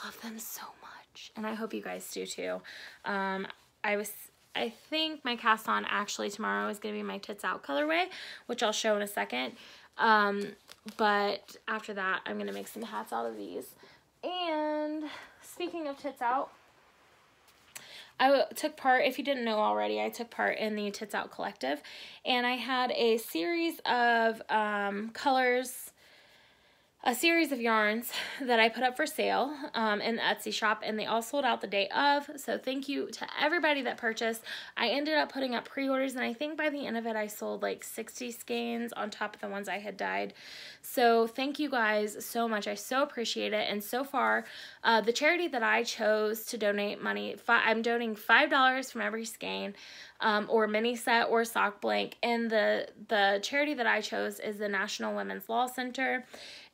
S1: love them so much, and I hope you guys do too. I think my cast on actually tomorrow is going to be my Tits Out colorway, which I'll show in a second, but after that, I'm going to make some hats out of these. And speaking of Tits Out, I took part, if you didn't know already, I took part in the Tits Out Collective, and I had a series of colors, a series of yarns that I put up for sale in the Etsy shop, and they all sold out the day of, so thank you to everybody that purchased. I ended up putting up pre-orders, and I think by the end of it, I sold like 60 skeins on top of the ones I had dyed. So thank you guys so much. I so appreciate it, and so far, the charity that I chose to donate money, I'm donating $5 from every skein, or mini set or sock blank, and the charity that I chose is the National Women's Law Center,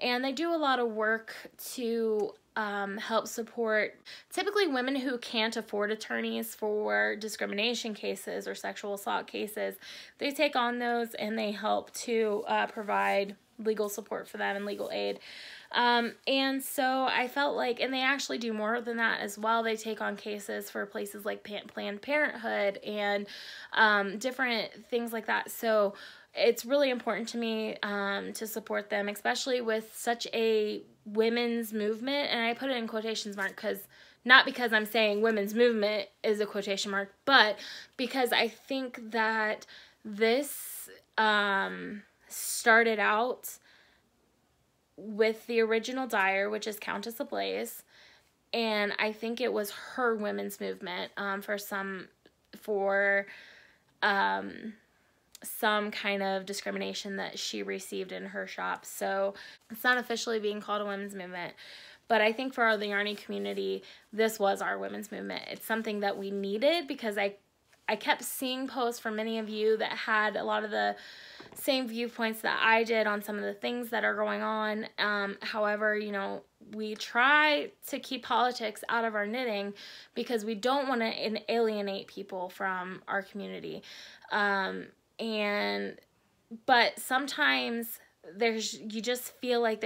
S1: and they do a lot of work to help support typically women who can't afford attorneys for discrimination cases or sexual assault cases. They take on those and they help to provide legal support for them and legal aid. And so I felt like, and they actually do more than that as well. They take on cases for places like Planned Parenthood and different things like that. So it's really important to me to support them, especially with such a women's movement. And I put it in quotations mark because, not because I'm saying women's movement is a quotation mark, but because I think that this started out with the original dyer, which is Countess Ablaze, and I think it was her women's movement for some kind of discrimination that she received in her shop. So it's not officially being called a women's movement, but I think for the Yarny community, this was our women's movement. It's something that we needed because I kept seeing posts from many of you that had a lot of the same viewpoints that I did on some of the things that are going on. However, you know, we try to keep politics out of our knitting because we don't want to alienate people from our community. But sometimes you just feel like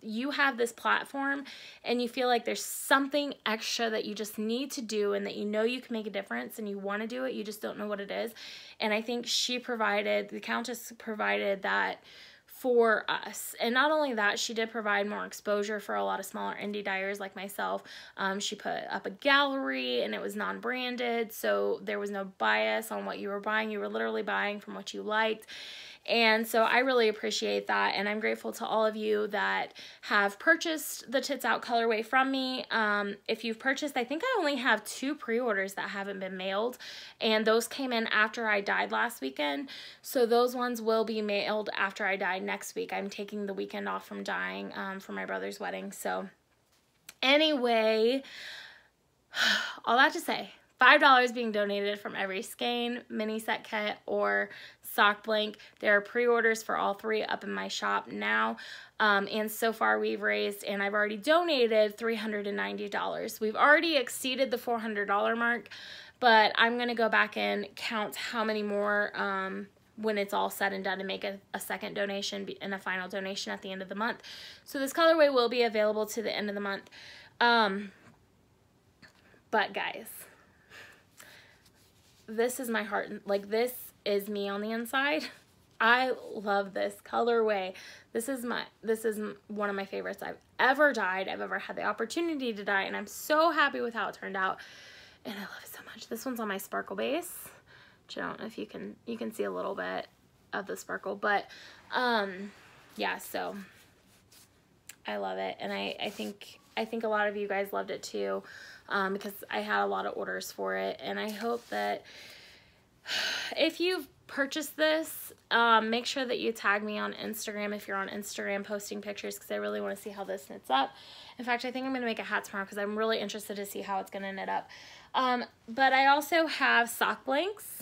S1: you have this platform and you feel like there's something extra that you just need to do and that you know you can make a difference and you want to do it, you just don't know what it is. And I think the Countess provided that for us. And not only that, she did provide more exposure for a lot of smaller indie dyers like myself. She put up a gallery and it was non-branded, so there was no bias on what you were buying. You were literally buying from what you liked. And so I really appreciate that, and I'm grateful to all of you that have purchased the Tits Out colorway from me. If you've purchased, I think I only have 2 pre-orders that haven't been mailed, and those came in after I dyed last weekend, so those ones will be mailed after I dye next week. I'm taking the weekend off from dyeing for my brother's wedding. So anyway, all that to say, $5 being donated from every skein, mini set kit, or sock blank. There are pre-orders for all three up in my shop now. And so far we've raised, and I've already donated $390. We've already exceeded the $400 mark, but I'm going to go back and count how many more when it's all said and done, to make a second donation and a final donation at the end of the month. So this colorway will be available to the end of the month. But guys, this is my heart. Like, this is me on the inside. I love this colorway. This is one of my favorites I've ever dyed. I've ever had the opportunity to dye, and I'm so happy with how it turned out. And I love it so much. This one's on my sparkle base, which I don't know if you can see a little bit of the sparkle, but yeah, so I love it. And I think a lot of you guys loved it too, because I had a lot of orders for it. And I hope that if you've purchased this, make sure that you tag me on Instagram if you're on Instagram posting pictures, because I really want to see how this knits up. In fact, I think I'm going to make a hat tomorrow because I'm really interested to see how it's going to knit up. But I also have sock blanks.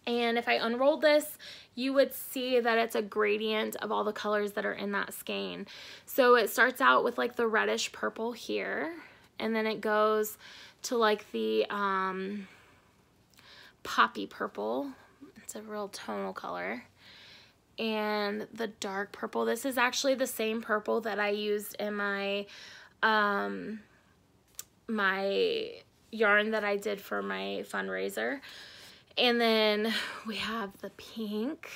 S1: And if I unrolled this, you would see that it's a gradient of all the colors that are in that skein. So it starts out with like the reddish purple here, and then it goes to like the poppy purple. It's a real tonal color. And the dark purple. This is actually the same purple that I used in my my yarn that I did for my fundraiser. And then we have the pink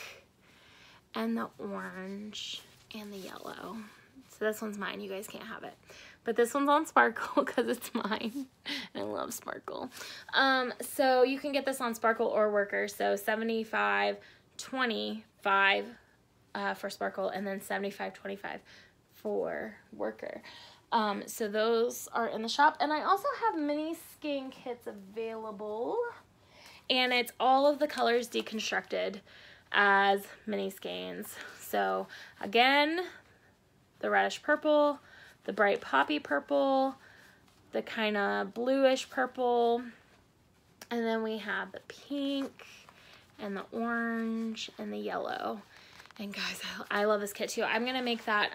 S1: and the orange and the yellow. So this one's mine. You guys can't have it. But this one's on Sparkle because it's mine. And I love Sparkle. So you can get this on Sparkle or Worker. So $75.25 for Sparkle, and then $75.25 for Worker. So those are in the shop. And I also have mini skein kits available. And it's all of the colors deconstructed as mini skeins. So again, the reddish purple, the bright poppy purple, the kind of bluish purple, and then we have the pink and the orange and the yellow. And guys, I love this kit too. I'm gonna make that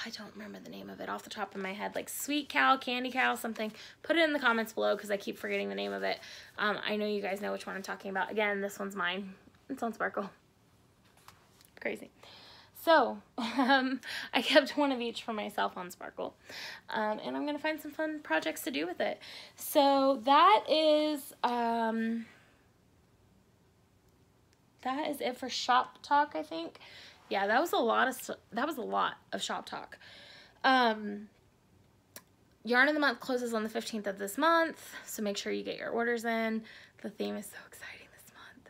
S1: I don't remember the name of it off the top of my head, like Sweet Cow, Candy Cow, something. Put it in the comments below because I keep forgetting the name of it. I know you guys know which one I'm talking about. Again, this one's mine. It's on Sparkle. Crazy. So, I kept one of each for myself on Sparkle. And I'm going to find some fun projects to do with it. So, that is it for shop talk, I think. Yeah, that was a lot of shop talk. Yarn of the Month closes on the 15th of this month, so make sure you get your orders in. The theme is so exciting this month.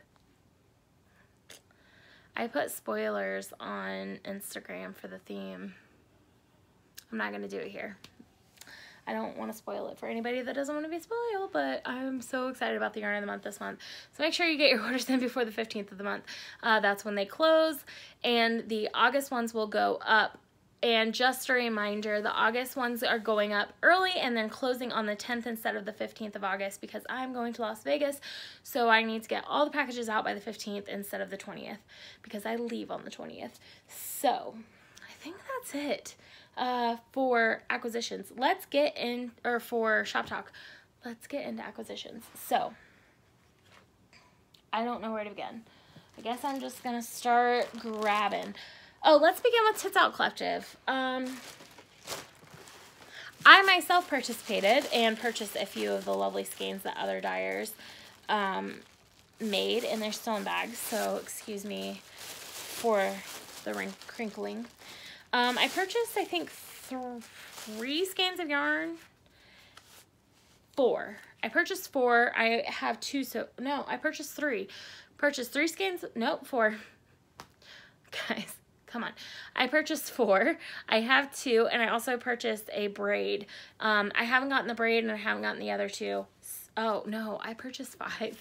S1: I put spoilers on Instagram for the theme. I'm not going to do it here. I don't want to spoil it for anybody that doesn't want to be spoiled, but I'm so excited about the Yarn of the Month this month. So make sure you get your orders in before the 15th of the month. That's when they close, and the August ones will go up. And just a reminder, the August ones are going up early and then closing on the 10th instead of the 15th of August because I'm going to Las Vegas, so I need to get all the packages out by the 15th instead of the 20th because I leave on the 20th. So I think that's it. For acquisitions, let's get in, or for shop talk, let's get into acquisitions. So I don't know where to begin. I guess I'm just gonna start grabbing. Oh, let's begin with Tits Out Collective. I myself participated and purchased a few of the lovely skeins that other dyers made, and they're still in bags, so excuse me for the crinkling. I purchased, I think, 3 skeins of yarn. 4. I purchased 4. I have 2, so no, I purchased 3. Purchased 3 skeins. Nope, 4. Guys, come on. I purchased 4. I have 2, and I also purchased a braid. I haven't gotten the braid, and I haven't gotten the other 2. Oh no, I purchased 5. Okay,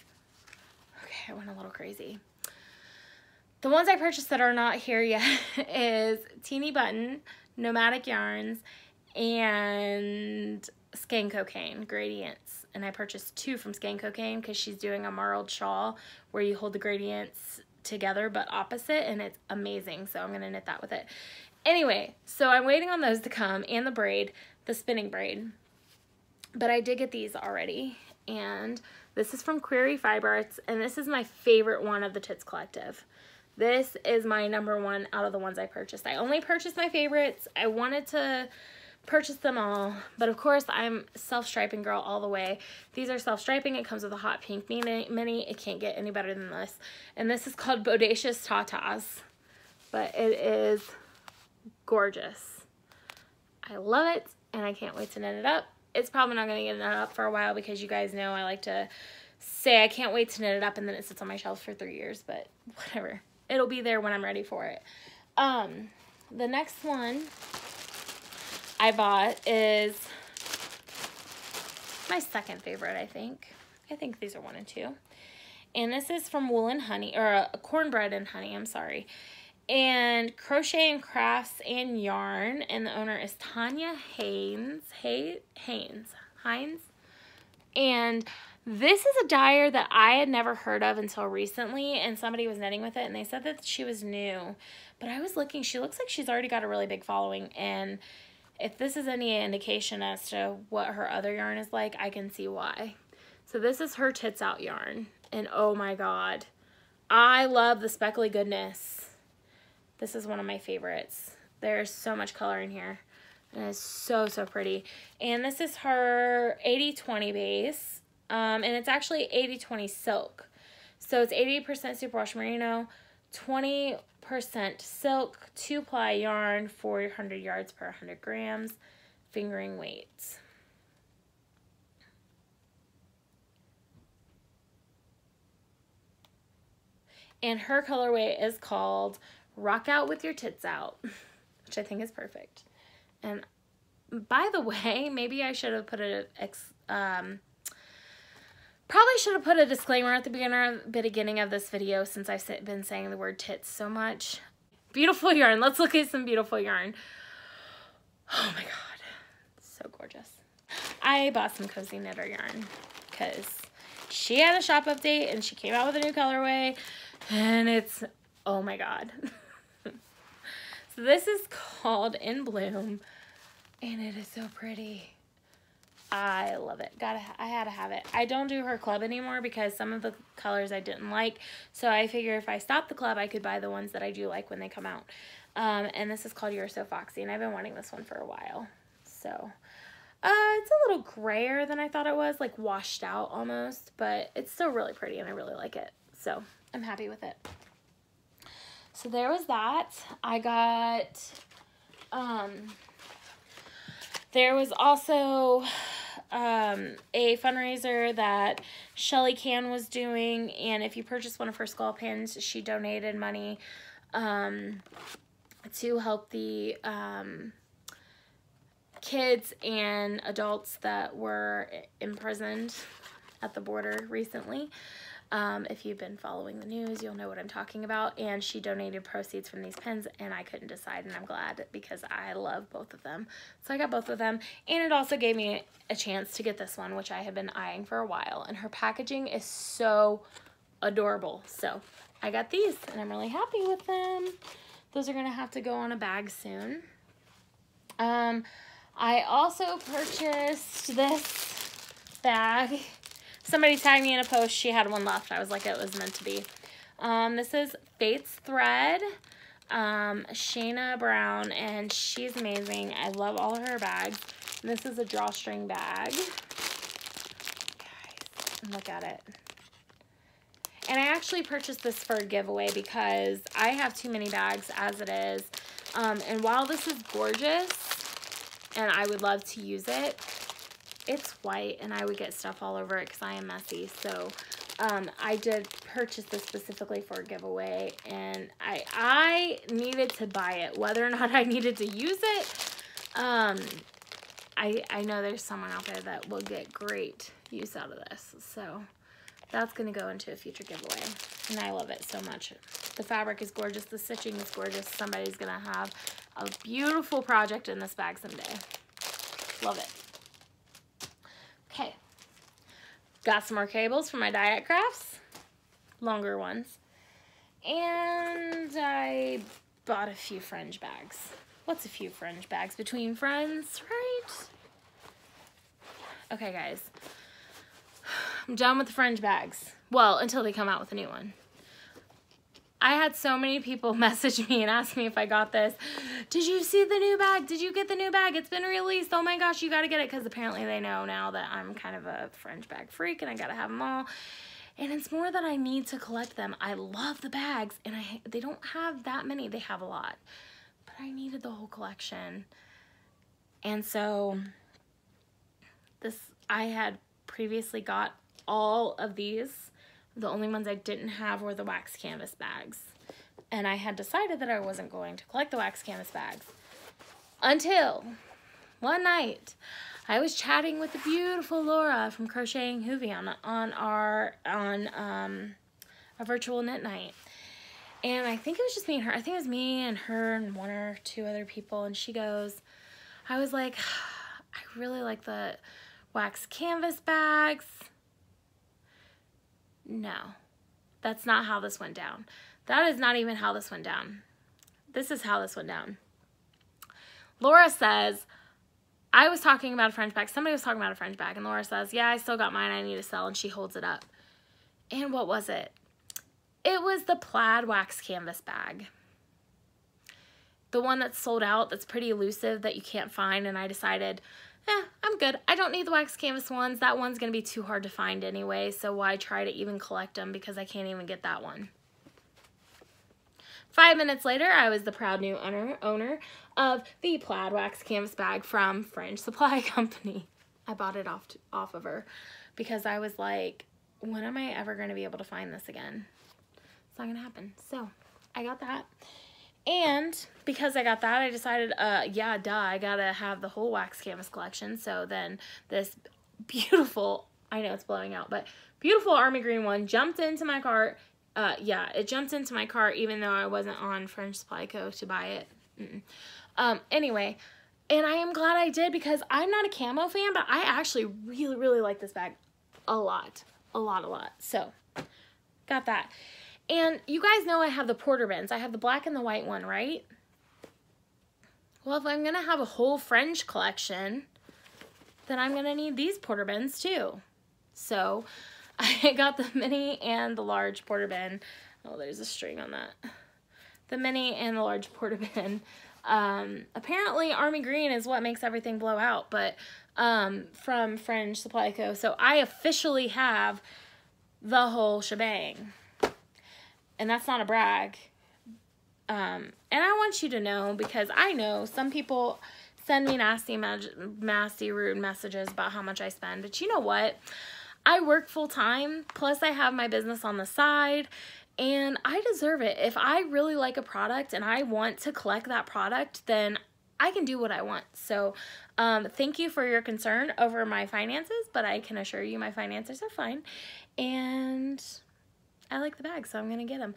S1: I went a little crazy. The ones I purchased that are not here yet is Teeny Button, Nomadic Yarns, and Skein Cocaine gradients, and I purchased 2 from Skein Cocaine because she's doing a marled shawl where you hold the gradients together but opposite, and it's amazing. So I'm gonna knit that with it. Anyway, so I'm waiting on those to come, and the braid, the spinning braid. But I did get these already, and this is from Query Fiber Arts, and this is my favorite one of the Tits Collective. This is my #1 out of the ones I purchased. I only purchased my favorites. I wanted to purchase them all, but of course I'm self-striping girl all the way. These are self-striping. It comes with a hot pink mini. It can't get any better than this. And this is called Bodacious Tatas, but it is gorgeous. I love it, and I can't wait to knit it up. It's probably not going to get knit up for a while because you guys know I like to say I can't wait to knit it up and then it sits on my shelf for 3 years, but whatever. It'll be there when I'm ready for it. The next one I bought is my second favorite, I think. I think these are 1 and 2. And this is from Wool and Honey, or Cornbread and Honey, I'm sorry. And Crochet and Crafts and Yarn, and the owner is Tanya Hines. And this is a dyer that I had never heard of until recently, and somebody was knitting with it, and they said that she was new. But I was looking, she looks like she's already got a really big following, and if this is any indication as to what her other yarn is like, I can see why. So this is her Tits Out yarn, and oh my god, I love the speckly goodness. This is one of my favorites. There's so much color in here, and it's so, so pretty. And this is her 80-20 base, and it's actually 80-20 silk. So it's 80% superwash merino, 20% silk, 2-ply yarn, 400 yards per 100 grams, fingering weights. And her colorway is called Rock Out With Your Tits Out, which I think is perfect. And by the way, maybe I should have put probably should have put a disclaimer at the beginning of this video, since I've been saying the word tits so much. Beautiful yarn. Let's look at some beautiful yarn. Oh my god, so gorgeous. I bought some Cozy Knitter yarn because she had a shop update and she came out with a new colorway, and it's, oh my god. So this is called In Bloom, and it is so pretty. I love it. I had to have it. I don't do her club anymore because some of the colors I didn't like, so I figure if I stop the club, I could buy the ones that I do like when they come out. And this is called You're So Foxy, and I've been wanting this one for a while. So it's a little grayer than I thought it was, like washed out almost, but it's still really pretty, and I really like it. So I'm happy with it. So there was that. I got, there was also a fundraiser that Shelly Can was doing, and if you purchase one of her skull pins, she donated money to help the kids and adults that were imprisoned at the border recently. If you've been following the news, you'll know what I'm talking about. And she donated proceeds from these pins, and I couldn't decide, and I'm glad because I love both of them. So I got both of them, and it also gave me a chance to get this one, which I have been eyeing for a while. And her packaging is so adorable. So I got these, and I'm really happy with them. Those are going to have to go on a bag soon. I also purchased this bag. Somebody tagged me in a post. She had one left. I was like, it was meant to be. This is Fate's Thread, Shayna Brown, and she's amazing. I love all her bags. This is a drawstring bag. Guys, look at it. And I actually purchased this for a giveaway because I have too many bags as it is. And while this is gorgeous, and I would love to use it, it's white, and I would get stuff all over it because I am messy. So I did purchase this specifically for a giveaway, and I needed to buy it. Whether or not I needed to use it, I know there's someone out there that will get great use out of this. So that's going to go into a future giveaway, and I love it so much. The fabric is gorgeous. The stitching is gorgeous. Somebody's going to have a beautiful project in this bag someday. Love it. Got some more cables for my Diet Crafts, longer ones. And I bought a few fringe bags. What's a few fringe bags between friends, right? Okay, guys. I'm done with the fringe bags. Well, until they come out with a new one. I had so many people message me and ask me if I got this. Did you see the new bag? Did you get the new bag? It's been released. Oh my gosh, you got to get it. Because apparently they know now that I'm kind of a fringe bag freak and I got to have them all. And it's more that I need to collect them. I love the bags and they don't have that many. They have a lot. But I needed the whole collection. And so I had previously got all of these. The only ones I didn't have were the wax canvas bags. And I had decided that I wasn't going to collect the wax canvas bags until one night I was chatting with the beautiful Laura from Crocheting Hoovie on a virtual knit night. And I think it was just me and her. I think it was me and her and one or two other people. And she goes, I was like, I really like the wax canvas bags. No, that's not how this went down. That is not even how this went down. This is how this went down. Laura says, I was talking about a fringe bag. Somebody was talking about a fringe bag. And Laura says, yeah, I still got mine. I need to sell. And she holds it up. And what was it? It was the plaid wax canvas bag. The one that's sold out, that's pretty elusive, that you can't find. And I decided, I'm good. I don't need the wax canvas ones. That one's going to be too hard to find anyway, so why try to even collect them because I can't even get that one. 5 minutes later, I was the proud new owner of the plaid wax canvas bag from Fringe Supply Company. I bought it off of her because I was like, when am I ever going to be able to find this again? It's not going to happen. So I got that. And because I got that, I decided, yeah, duh, I gotta have the whole wax canvas collection. So then this beautiful, I know it's blowing out, but beautiful army green one jumped into my cart. Yeah, it jumped into my cart even though I wasn't on Fringe Supply Co. to buy it. Anyway, and I am glad I did because I'm not a camo fan, but I actually really, really like this bag a lot. A lot. So, got that. And you guys know I have the porter bins. I have the black and the white one, right? Well, if I'm going to have a whole fringe collection, then I'm going to need these porter bins too. So I got the mini and the large porter bin. Oh, there's a string on that. The mini and the large porter bin. Apparently army green is what makes everything blow out, but from Fringe Supply Co. So I officially have the whole shebang. And that's not a brag. And I want you to know, because I know some people send me nasty, rude messages about how much I spend. But you know what? I work full time, plus I have my business on the side, and I deserve it. If I really like a product and I want to collect that product, then I can do what I want. So thank you for your concern over my finances, but I can assure you my finances are fine. And I like the bag, so I'm going to get them.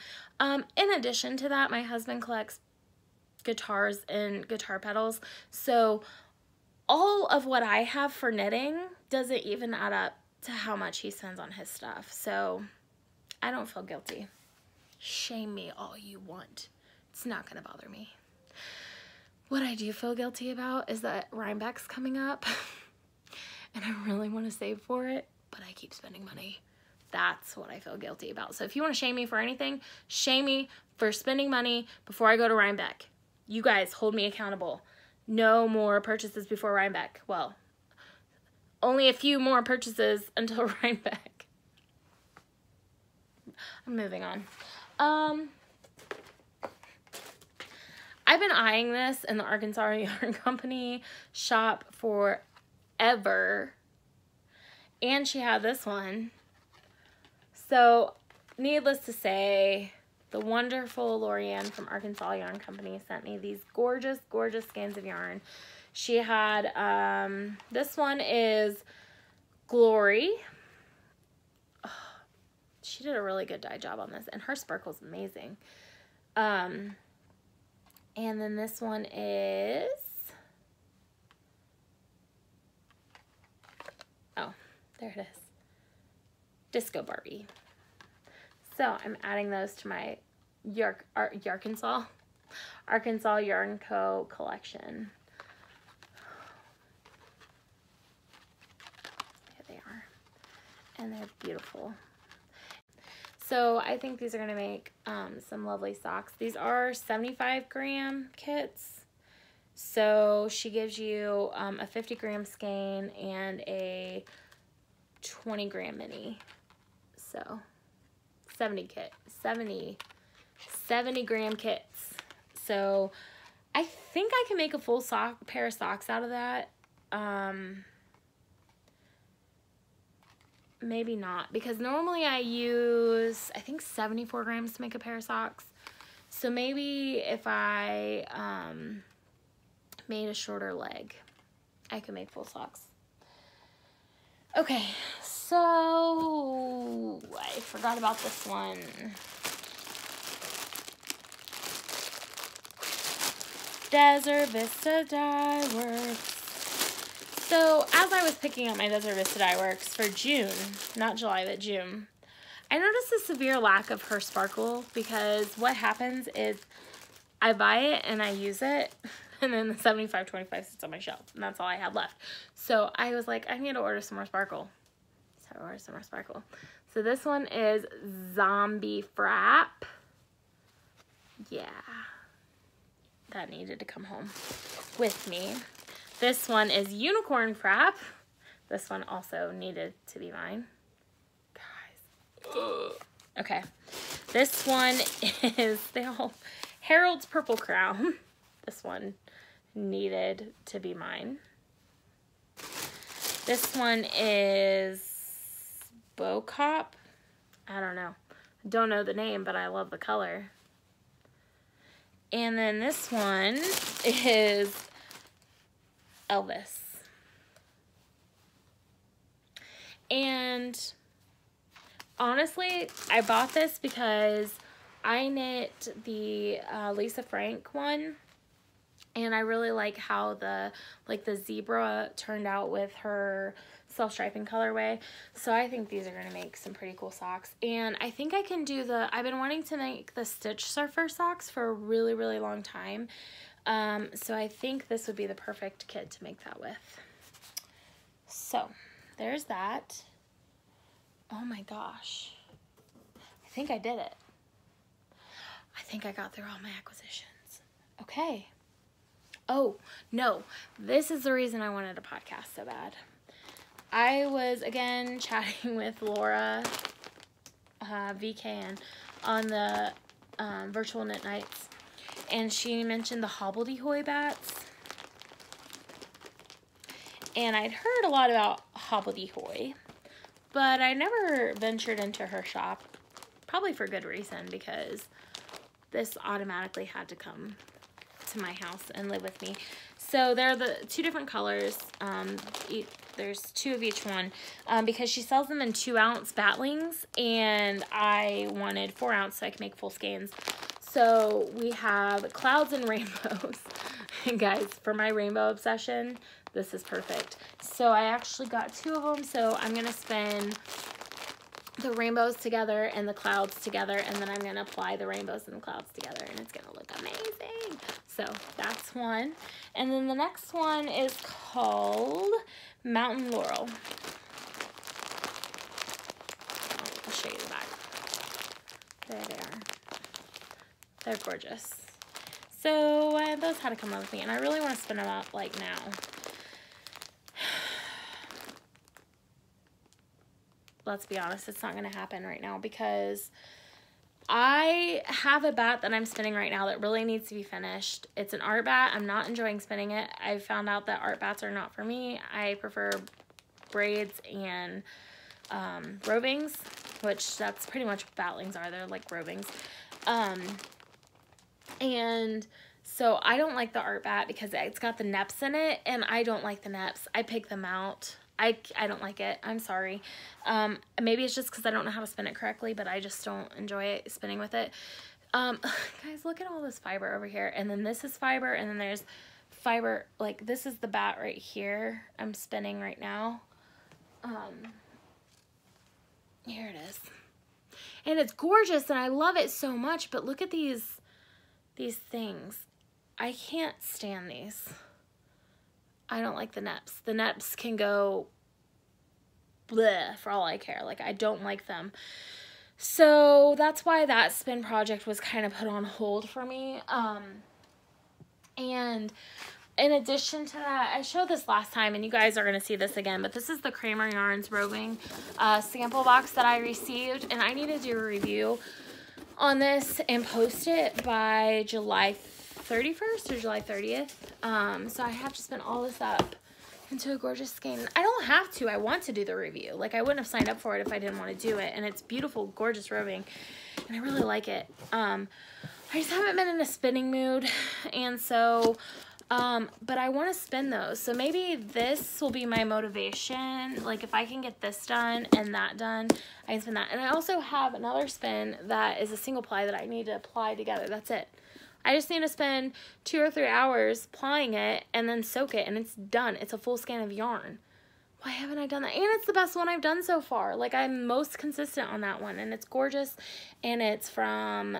S1: In addition to that, my husband collects guitars and guitar pedals. So all of what I have for knitting doesn't even add up to how much he spends on his stuff. So I don't feel guilty. Shame me all you want. It's not going to bother me. What I do feel guilty about is that Rhinebeck's coming up. And I really want to save for it, but I keep spending money. That's what I feel guilty about. So if you want to shame me for anything, shame me for spending money before I go to Rhinebeck. You guys hold me accountable. No more purchases before Rhinebeck. Well, only a few more purchases until Rhinebeck. I'm moving on. I've been eyeing this in the Arkansas Yarn Company shop forever. And she had this one. So, needless to say, the wonderful Lorianne from Arkansas Yarn Company sent me these gorgeous, gorgeous skeins of yarn. She had, this one is Glory. Oh, she did a really good dye job on this, and her sparkle's amazing. And then this one is, oh, there it is. Disco Barbie. So I'm adding those to my Arkansas Yarn Co. collection. Here they are. And they're beautiful. So I think these are going to make some lovely socks. These are 75-gram kits. So she gives you a 50-gram skein and a 20-gram mini. So 70-gram kits. So I think I can make a full pair of socks out of that. Maybe not, because normally I use, I think, 74 grams to make a pair of socks. So maybe if I made a shorter leg, I could make full socks. Okay, so I forgot about this one. Desert Vista Dye Works. So as I was picking up my Desert Vista Dye Works for June, not July, but June, I noticed a severe lack of her sparkle, because what happens is I buy it and I use it, and then the 75-25 sits on my shelf, and that's all I had left. So I was like, I need to order some more sparkle. So I ordered some more sparkle. So this one is Zombie Frap. Yeah. That needed to come home with me. This one is Unicorn Frap. This one also needed to be mine. Guys. Okay. This one is Harold's Purple Crown. This one needed to be mine. This one is Bow Cop. I don't know. Don't know the name, but I love the color. And then this one is Elvis. And honestly, I bought this because I knit the Lisa Frank one, and I really like how the zebra turned out with her self-striping colorway. So I think these are going to make some pretty cool socks. And I think I can do I've been wanting to make the Stitch Surfer socks for a really, really long time. So I think this would be the perfect kit to make that with. So there's that. Oh my gosh. I think I did it. I think I got through all my acquisitions. Okay. Oh, no. This is the reason I wanted a podcast so bad. I was, again, chatting with Laura VKN on the virtual knit nights, and she mentioned the hobbledehoy bats. And I'd heard a lot about hobbledehoy, but I never ventured into her shop, probably for good reason, because this automatically had to come to my house and live with me. So there are the two different colors. There's two of each one, because she sells them in 2-ounce batlings, and I wanted 4-ounce so I could make full skeins. So we have Clouds and Rainbows. And guys, for my rainbow obsession, this is perfect. So I actually got 2 of them, so I'm gonna spin the rainbows together and the clouds together, and then I'm gonna apply the rainbows and the clouds together, and it's gonna look amazing. So that's one. And then the next one is called Mountain Laurel. I'll show you the back. There they are. They're gorgeous. So those had to come up with me, and I really want to spin them up like now. Let's be honest, it's not going to happen right now, because I have a bat that I'm spinning right now that really needs to be finished. It's an art bat. I'm not enjoying spinning it. I found out that art bats are not for me. I prefer braids and rovings, which that's pretty much what batlings are. They're like rovings. And so I don't like the art bat because it's got the neps in it, and I don't like the neps. I pick them out. I don't like it. I'm sorry. Maybe it's just because I don't know how to spin it correctly, but I just don't enjoy it spinning with it. Guys, look at all this fiber over here. And then this is fiber, and then there's fiber. Like, this is the bat right here I'm spinning right now. Here it is. And it's gorgeous and I love it so much, but look at these things. I can't stand these. I don't like the neps. The neps can go bleh for all I care. Like, I don't like them. So that's why that spin project was kind of put on hold for me. And in addition to that, I showed this last time, and you guys are going to see this again, but this is the Kramer Yarns roving sample box that I received, and I need to do a review on this and post it by July 31st or July 30th. So I have to spin all this up into a gorgeous skein. I don't have to. I want to do the review. Like, I wouldn't have signed up for it if I didn't want to do it, and it's beautiful, gorgeous roving, and I really like it. I just haven't been in a spinning mood, and so... but I want to spin those. So maybe this will be my motivation. Like, if I can get this done and that done, I can spin that. And I also have another spin that is a single ply that I need to apply together. That's it. I just need to spend 2 or 3 hours plying it and then soak it, and it's done. It's a full skein of yarn. Why haven't I done that? And it's the best one I've done so far. Like, I'm most consistent on that one, and it's gorgeous, and it's from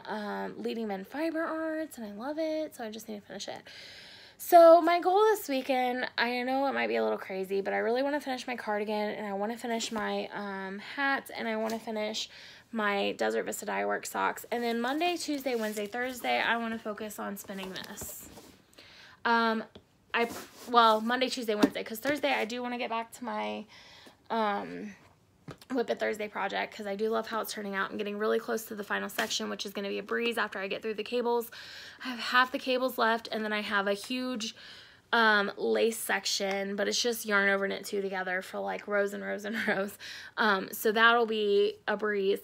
S1: Leading Men Fiber Arts, and I love it, so I just need to finish it. So my goal this weekend, I know it might be a little crazy, but I really want to finish my cardigan, and I want to finish my hats, and I want to finish my Desert Vista Dye Work socks. And then Monday, Tuesday, Wednesday, Thursday, I want to focus on spinning this. Well, Monday, Tuesday, Wednesday, because Thursday I do want to get back to my Whip It Thursday project, because I do love how it's turning out. I'm getting really close to the final section, which is going to be a breeze after I get through the cables. I have half the cables left, and then I have a huge lace section, but it's just yarn over knit two together for like rows and rows and rows. So that'll be a breeze,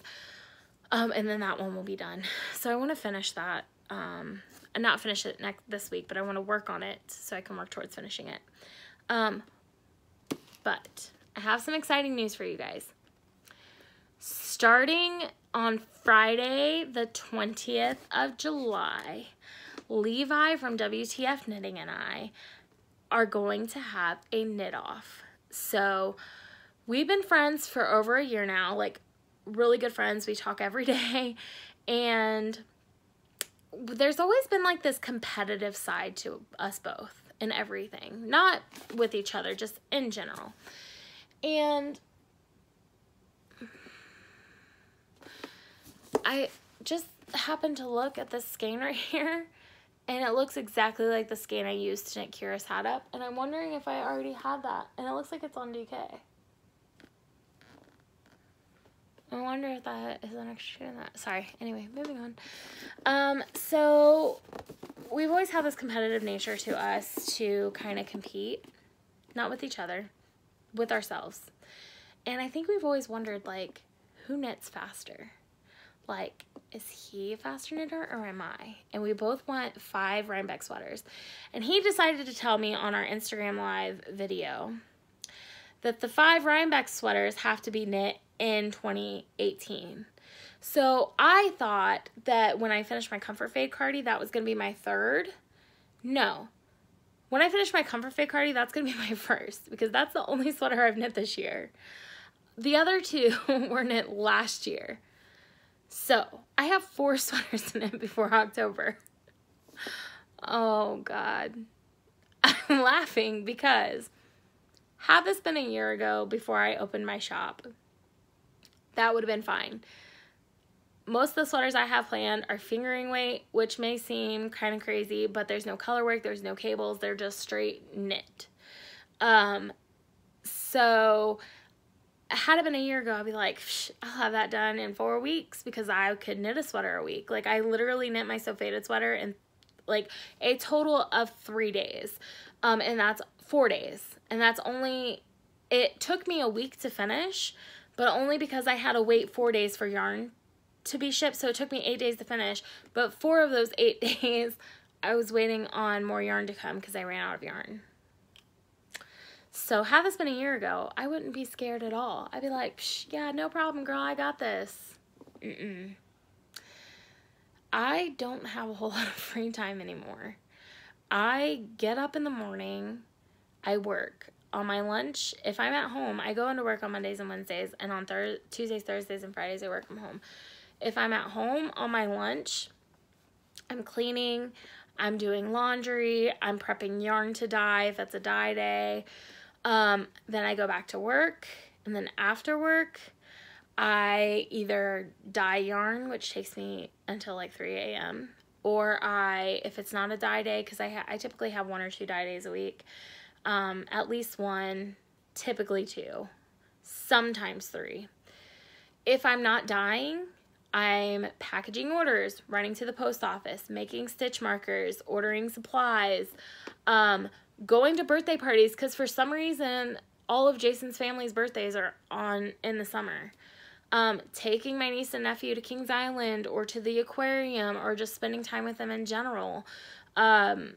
S1: and then that one will be done. So I want to finish that, and not finish it this week, but I want to work on it so I can work towards finishing it. But I have some exciting news for you guys. Starting on Friday, the 20th of July, Levi from WTF Knitting and I are going to have a knit off. So we've been friends for over a year now, like really good friends. We talk every day, and there's always been like this competitive side to us both in everything, not with each other, just in general. And I just happened to look at this skein right here, and it looks exactly like the skein I used to knit Kira's hat up, and I'm wondering if I already had that, and it looks like it's on DK. I wonder if that is an extra in that. Sorry. Anyway, moving on. So we've always had this competitive nature to us to kind of compete, not with each other, with ourselves. And I think we've always wondered, like, who knits faster? Like, is he a faster knitter or am I? And we both want 5 Rhinebeck sweaters. And he decided to tell me on our Instagram Live video that the 5 Rhinebeck sweaters have to be knit in 2018. So I thought that when I finished my Comfort Fade Cardi, that was going to be my 3rd. No. When I finish my Comfort Fade Cardi, that's going to be my 1st, because that's the only sweater I've knit this year. The other 2 were knit last year. So I have 4 sweaters to knit before October. Oh God. I'm laughing because had this been a year ago before I opened my shop, that would have been fine. Most of the sweaters I have planned are fingering weight, which may seem kind of crazy, but there's no color work, there's no cables, they're just straight knit. So had it been a year ago, I'd be like, I'll have that done in 4 weeks, because I could knit a sweater a week. Like, I literally knit my So Faded sweater in like a total of 3 days. And that's 4 days. And that's only, it took me a week to finish, but only because I had to wait 4 days for yarn to be shipped. So it took me 8 days to finish, but 4 of those 8 days I was waiting on more yarn to come because I ran out of yarn. So had this been a year ago, I wouldn't be scared at all. I'd be like, yeah, no problem, girl, I got this. I don't have a whole lot of free time anymore. I get up in the morning, I work. on my lunch, if I'm at home, I go into work on Mondays and Wednesdays, and on Tuesdays, Thursdays, and Fridays, I work from home. If I'm at home on my lunch, I'm cleaning, I'm doing laundry, I'm prepping yarn to dye if it's a dye day. Then I go back to work, and then after work, I either dye yarn, which takes me until like 3 a.m., or if it's not a dye day, because I typically have 1 or 2 dye days a week, at least 1, typically 2, sometimes 3. If I'm not dyeing, I'm packaging orders, running to the post office, making stitch markers, ordering supplies, going to birthday parties, because for some reason, all of Jason's family's birthdays are in the summer. Taking my niece and nephew to Kings Island or to the aquarium, or just spending time with them in general. Going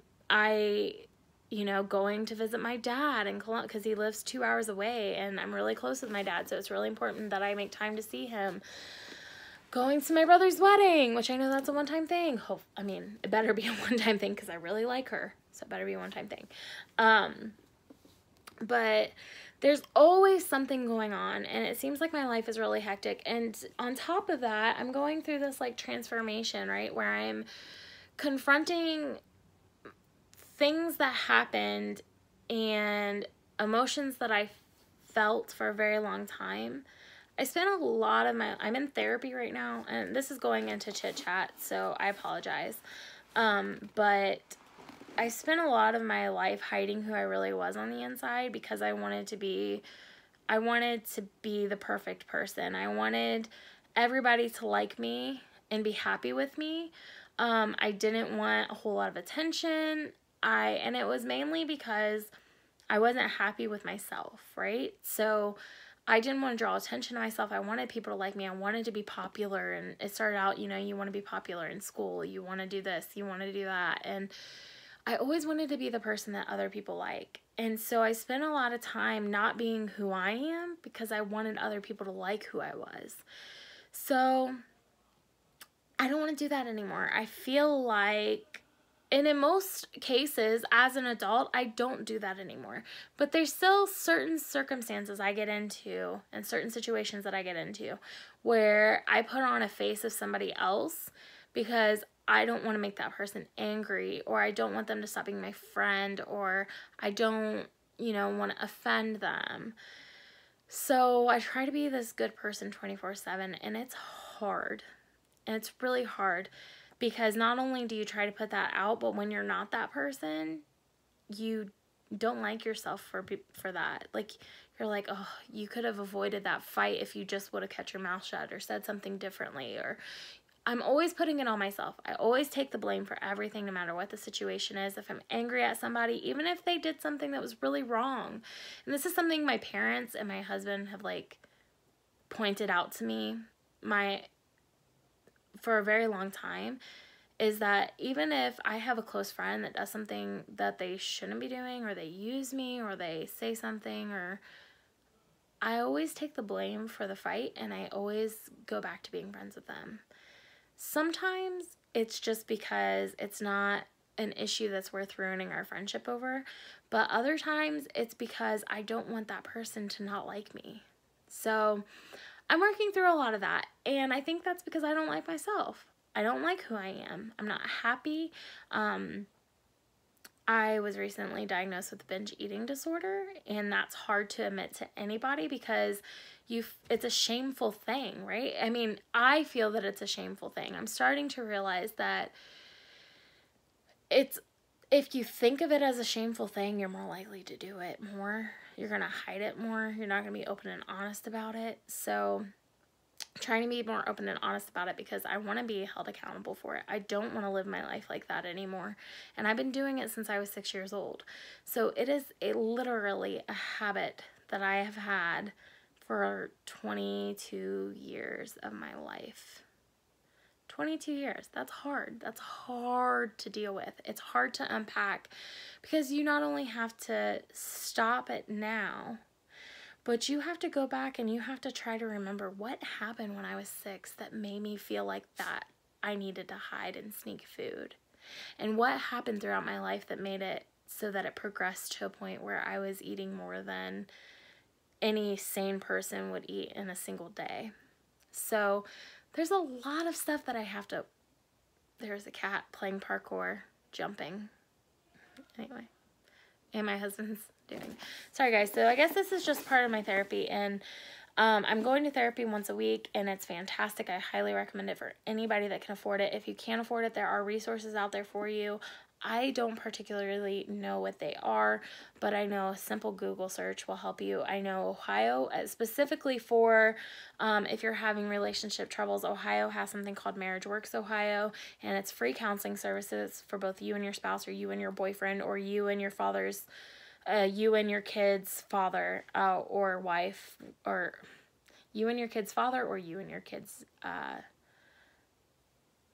S1: to visit my dad in Columbus, because he lives 2 hours away, and I'm really close with my dad, so it's really important that I make time to see him. Going to my brother's wedding, which I know that's a one-time thing. It better be a one-time thing, because I really like her, so it better be a one-time thing. But there's always something going on, and it seems like my life is really hectic. And on top of that, I'm going through this like transformation, right, where I'm confronting things that happened and emotions that I felt for a very long time. I spent a lot of I'm in therapy right now, and this is going into chit chat, so I apologize. But I spent a lot of my life hiding who I really was on the inside, because I wanted to be the perfect person. I wanted everybody to like me and be happy with me. I didn't want a whole lot of attention. And it was mainly because I wasn't happy with myself, right? So I didn't want to draw attention to myself. I wanted people to like me. I wanted to be popular. And it started out, you want to be popular in school. You want to do this. You want to do that. And I always wanted to be the person that other people like. And so I spent a lot of time not being who I am, because I wanted other people to like who I was. So I don't want to do that anymore. I feel like, and in most cases, as an adult, I don't do that anymore. But there's still certain circumstances I get into, and certain situations that I get into, where I put on a face of somebody else, because I don't want to make that person angry, or I don't want them to stop being my friend, or I don't, want to offend them. So I try to be this good person 24/7, and it's hard. And it's really hard, because not only do you try to put that out, but when you're not that person, you don't like yourself for that. Like, you're like, oh, you could have avoided that fight if you just would have kept your mouth shut, or said something differently, or I'm always putting it on myself. I always take the blame for everything, no matter what the situation is. If I'm angry at somebody, even if they did something that was really wrong. And this is something my parents and my husband have pointed out to me for a very long time, is that even if I have a close friend that does something that they shouldn't be doing, or they use me, or they say something, I always take the blame for the fight, and I always go back to being friends with them. Sometimes it's just because it's not an issue that's worth ruining our friendship over, but other times it's because I don't want that person to not like me. So I'm working through a lot of that, and I think that's because I don't like myself. I don't like who I am. I'm not happy. I was recently diagnosed with binge eating disorder, and that's hard to admit to anybody, because it's a shameful thing, right? I feel that it's a shameful thing. I'm starting to realize that if you think of it as a shameful thing, you're more likely to do it more. You're going to hide it more. You're not going to be open and honest about it. So trying to be more open and honest about it, because I want to be held accountable for it. I don't want to live my life like that anymore. And I've been doing it since I was 6 years old. So it is literally a habit that I have had for 22 years of my life. 22 years. That's hard. That's hard to deal with. It's hard to unpack, because you not only have to stop it now, but you have to go back and you have to try to remember what happened when I was 6 that made me feel like that I needed to hide and sneak food. And what happened throughout my life that made it so that it progressed to a point where I was eating more than any sane person would eat in a single day. So there's a lot of stuff that I have to, there's a cat playing parkour, jumping. Anyway, and my husband's doing. Sorry guys, so I guess this is just part of my therapy, and I'm going to therapy once a week, and it's fantastic. I highly recommend it for anybody that can afford it. If you can't afford it, there are resources out there for you. I don't particularly know what they are, but I know a simple Google search will help you. I know Ohio, specifically for if you're having relationship troubles, Ohio has something called Marriage Works Ohio, and it's free counseling services for both you and your spouse, or you and your boyfriend, or you and your father's, you and your kid's father or wife, or you and your kid's father, or you and your kid's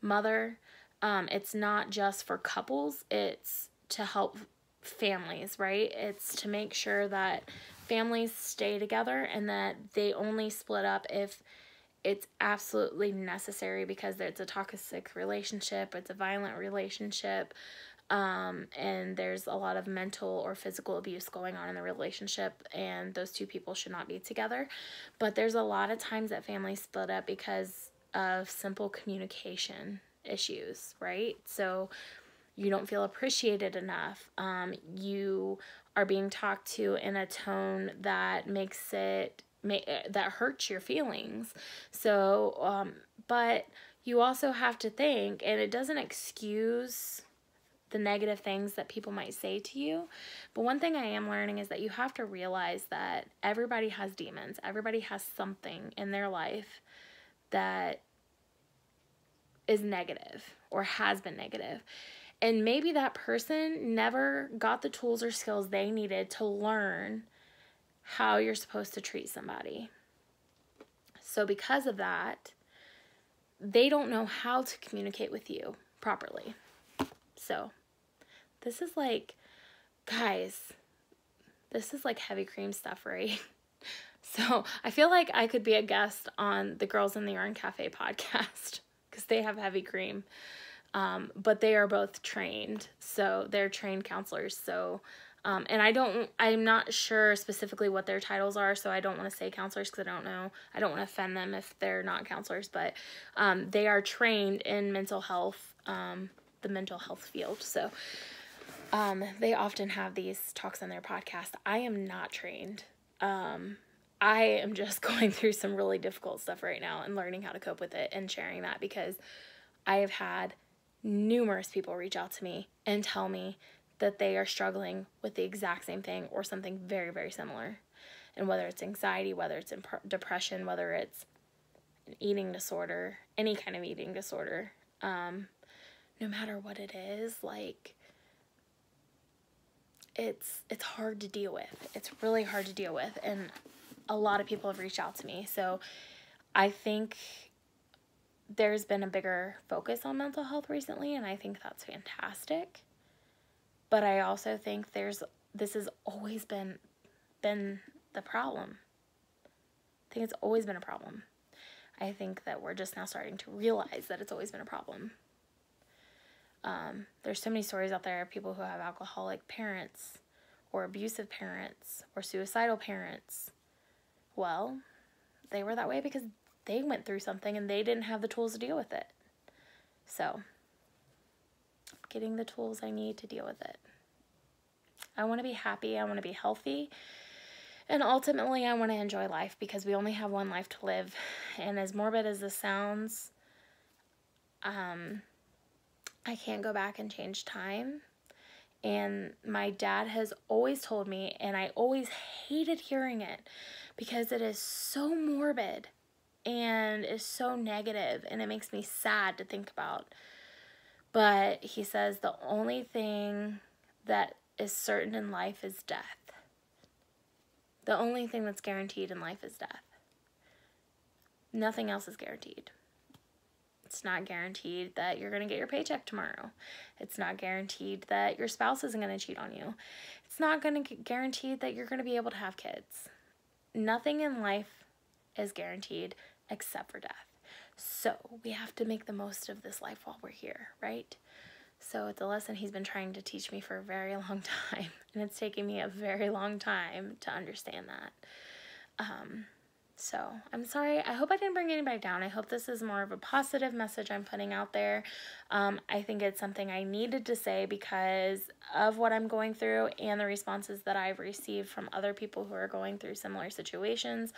S1: mother. It's not just for couples, it's to help families, right? It's to make sure that families stay together and that they only split up if it's absolutely necessary, because it's a toxic relationship, it's a violent relationship, and there's a lot of mental or physical abuse going on in the relationship, and those two people should not be together. But there's a lot of times that families split up because of simple communication issues, right? So you don't feel appreciated enough. You are being talked to in a tone that makes it, that hurts your feelings. So, but you also have to think, and it doesn't excuse the negative things that people might say to you, but one thing I am learning is that you have to realize that everybody has demons. Everybody has something in their life that is negative or has been negative. And maybe that person never got the tools or skills they needed to learn how you're supposed to treat somebody. So because of that, they don't know how to communicate with you properly. So this is like, guys, this is like heavy cream stuff, right? So I feel like I could be a guest on the Girls in the Yarn Cafe podcast, because they have heavy cream. But they are both trained, so they're trained counselors. So, and I'm not sure specifically what their titles are, so I don't want to say counselors because I don't know. I don't want to offend them if they're not counselors, but they are trained in mental health, the mental health field. So they often have these talks on their podcast. I am not trained. I am just going through some really difficult stuff right now and learning how to cope with it and sharing that, because I have had numerous people reach out to me and tell me that they are struggling with the exact same thing or something very, very similar. And whether it's anxiety, whether it's depression, whether it's an eating disorder, any kind of eating disorder, no matter what it is, like, it's hard to deal with. It's really hard to deal with. And a lot of people have reached out to me. So I think there's been a bigger focus on mental health recently, and I think that's fantastic. But I also think this has always been the problem. I think it's always been a problem. I think that we're just now starting to realize that it's always been a problem. There's so many stories out there of people who have alcoholic parents, or abusive parents, or suicidal parents. Well, they were that way because they went through something and they didn't have the tools to deal with it. So, getting the tools I need to deal with it. I want to be happy. I want to be healthy. And ultimately, I want to enjoy life, because we only have one life to live. And as morbid as this sounds, I can't go back and change time. And my dad has always told me, and I always hated hearing it, because it is so morbid and is so negative, and it makes me sad to think about. But he says the only thing that is certain in life is death. The only thing that's guaranteed in life is death. Nothing else is guaranteed. It's not guaranteed that you're going to get your paycheck tomorrow. It's not guaranteed that your spouse isn't going to cheat on you. It's not going to guarantee that you're going to be able to have kids. Nothing in life is guaranteed except for death. So we have to make the most of this life while we're here, right? So it's a lesson he's been trying to teach me for a very long time, and it's taken me a very long time to understand that. So I'm sorry. I hope I didn't bring anybody down. I hope this is more of a positive message I'm putting out there. I think it's something I needed to say because of what I'm going through and the responses that I've received from other people who are going through similar situations.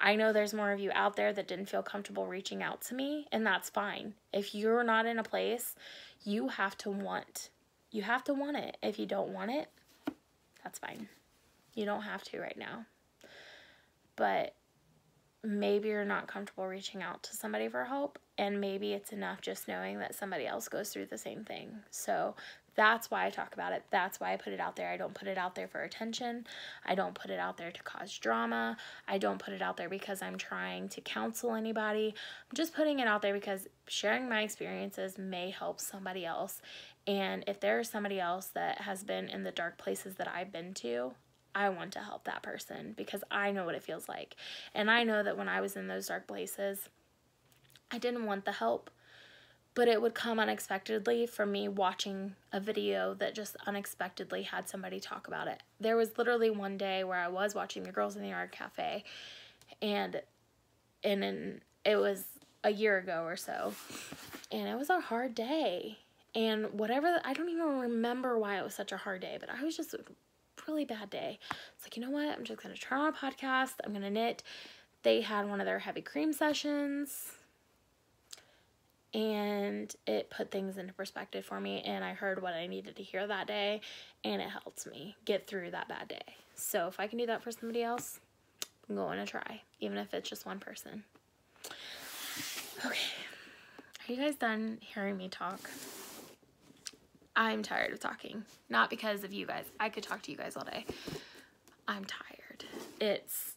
S1: I know there's more of you out there that didn't feel comfortable reaching out to me, and that's fine. If you're not in a place, you have to want it. If you don't want it, that's fine. You don't have to right now. But maybe you're not comfortable reaching out to somebody for help, and maybe it's enough just knowing that somebody else goes through the same thing. So that's why I talk about it. That's why I put it out there. I don't put it out there for attention. I don't put it out there to cause drama. I don't put it out there because I'm trying to counsel anybody. I'm just putting it out there because sharing my experiences may help somebody else. And if there's somebody else that has been in the dark places that I've been to, I want to help that person because I know what it feels like. And I know that when I was in those dark places, I didn't want the help, but it would come unexpectedly from me watching a video that just unexpectedly had somebody talk about it. There was literally one day where I was watching the Girls in the Yard Cafe, and it was a year ago or so, and it was a hard day. And I don't even remember why it was such a hard day, but I was just really bad day. It's like, you know what? I'm just going to turn on a podcast. I'm going to knit. They had one of their heavy cream sessions, and it put things into perspective for me, and I heard what I needed to hear that day, and it helped me get through that bad day. So if I can do that for somebody else, I'm going to try, even if it's just one person. Okay. Are you guys done hearing me talk? I'm tired of talking. Not because of you guys. I could talk to you guys all day. I'm tired. It's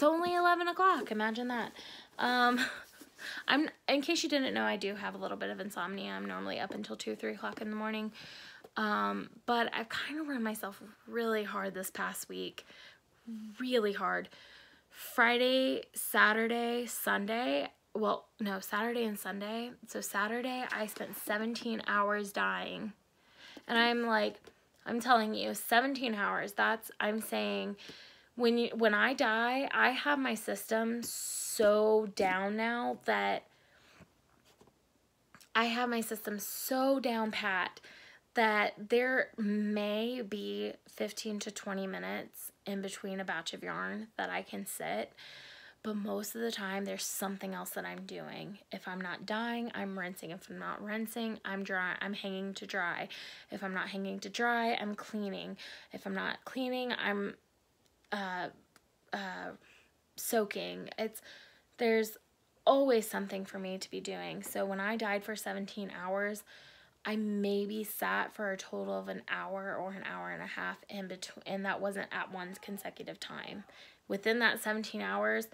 S1: only 11 o'clock. Imagine that. In case you didn't know, I do have a little bit of insomnia. I'm normally up until 2 or 3 o'clock in the morning. But I've kind of run myself really hard this past week. Really hard. Friday, Saturday, Sunday. Well, no, Saturday and Sunday. So Saturday, I spent 17 hours dying. And I'm telling you, 17 hours. I'm saying, when I die, I have my system so down now that I have my system so down pat that there may be 15 to 20 minutes in between a batch of yarn that I can sit. But most of the time, there's something else that I'm doing. If I'm not dyeing, I'm rinsing. If I'm not rinsing, I'm hanging to dry. If I'm not hanging to dry, I'm cleaning. If I'm not cleaning, I'm soaking. There's always something for me to be doing. So when I dyed for 17 hours, I maybe sat for a total of an hour or an hour and a half in between, and that wasn't at one consecutive time. Within that 17 hours,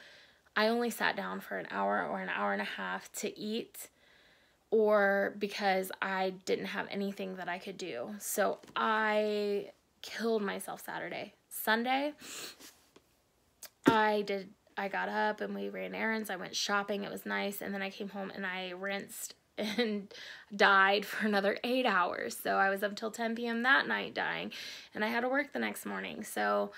S1: I only sat down for an hour or an hour and a half to eat, or because I didn't have anything that I could do. So I killed myself Saturday. Sunday, I got up and we ran errands. I went shopping. It was nice. And then I came home and I rinsed and dyed for another 8 hours. So I was up till 10 p.m. that night dyeing, and I had to work the next morning. So,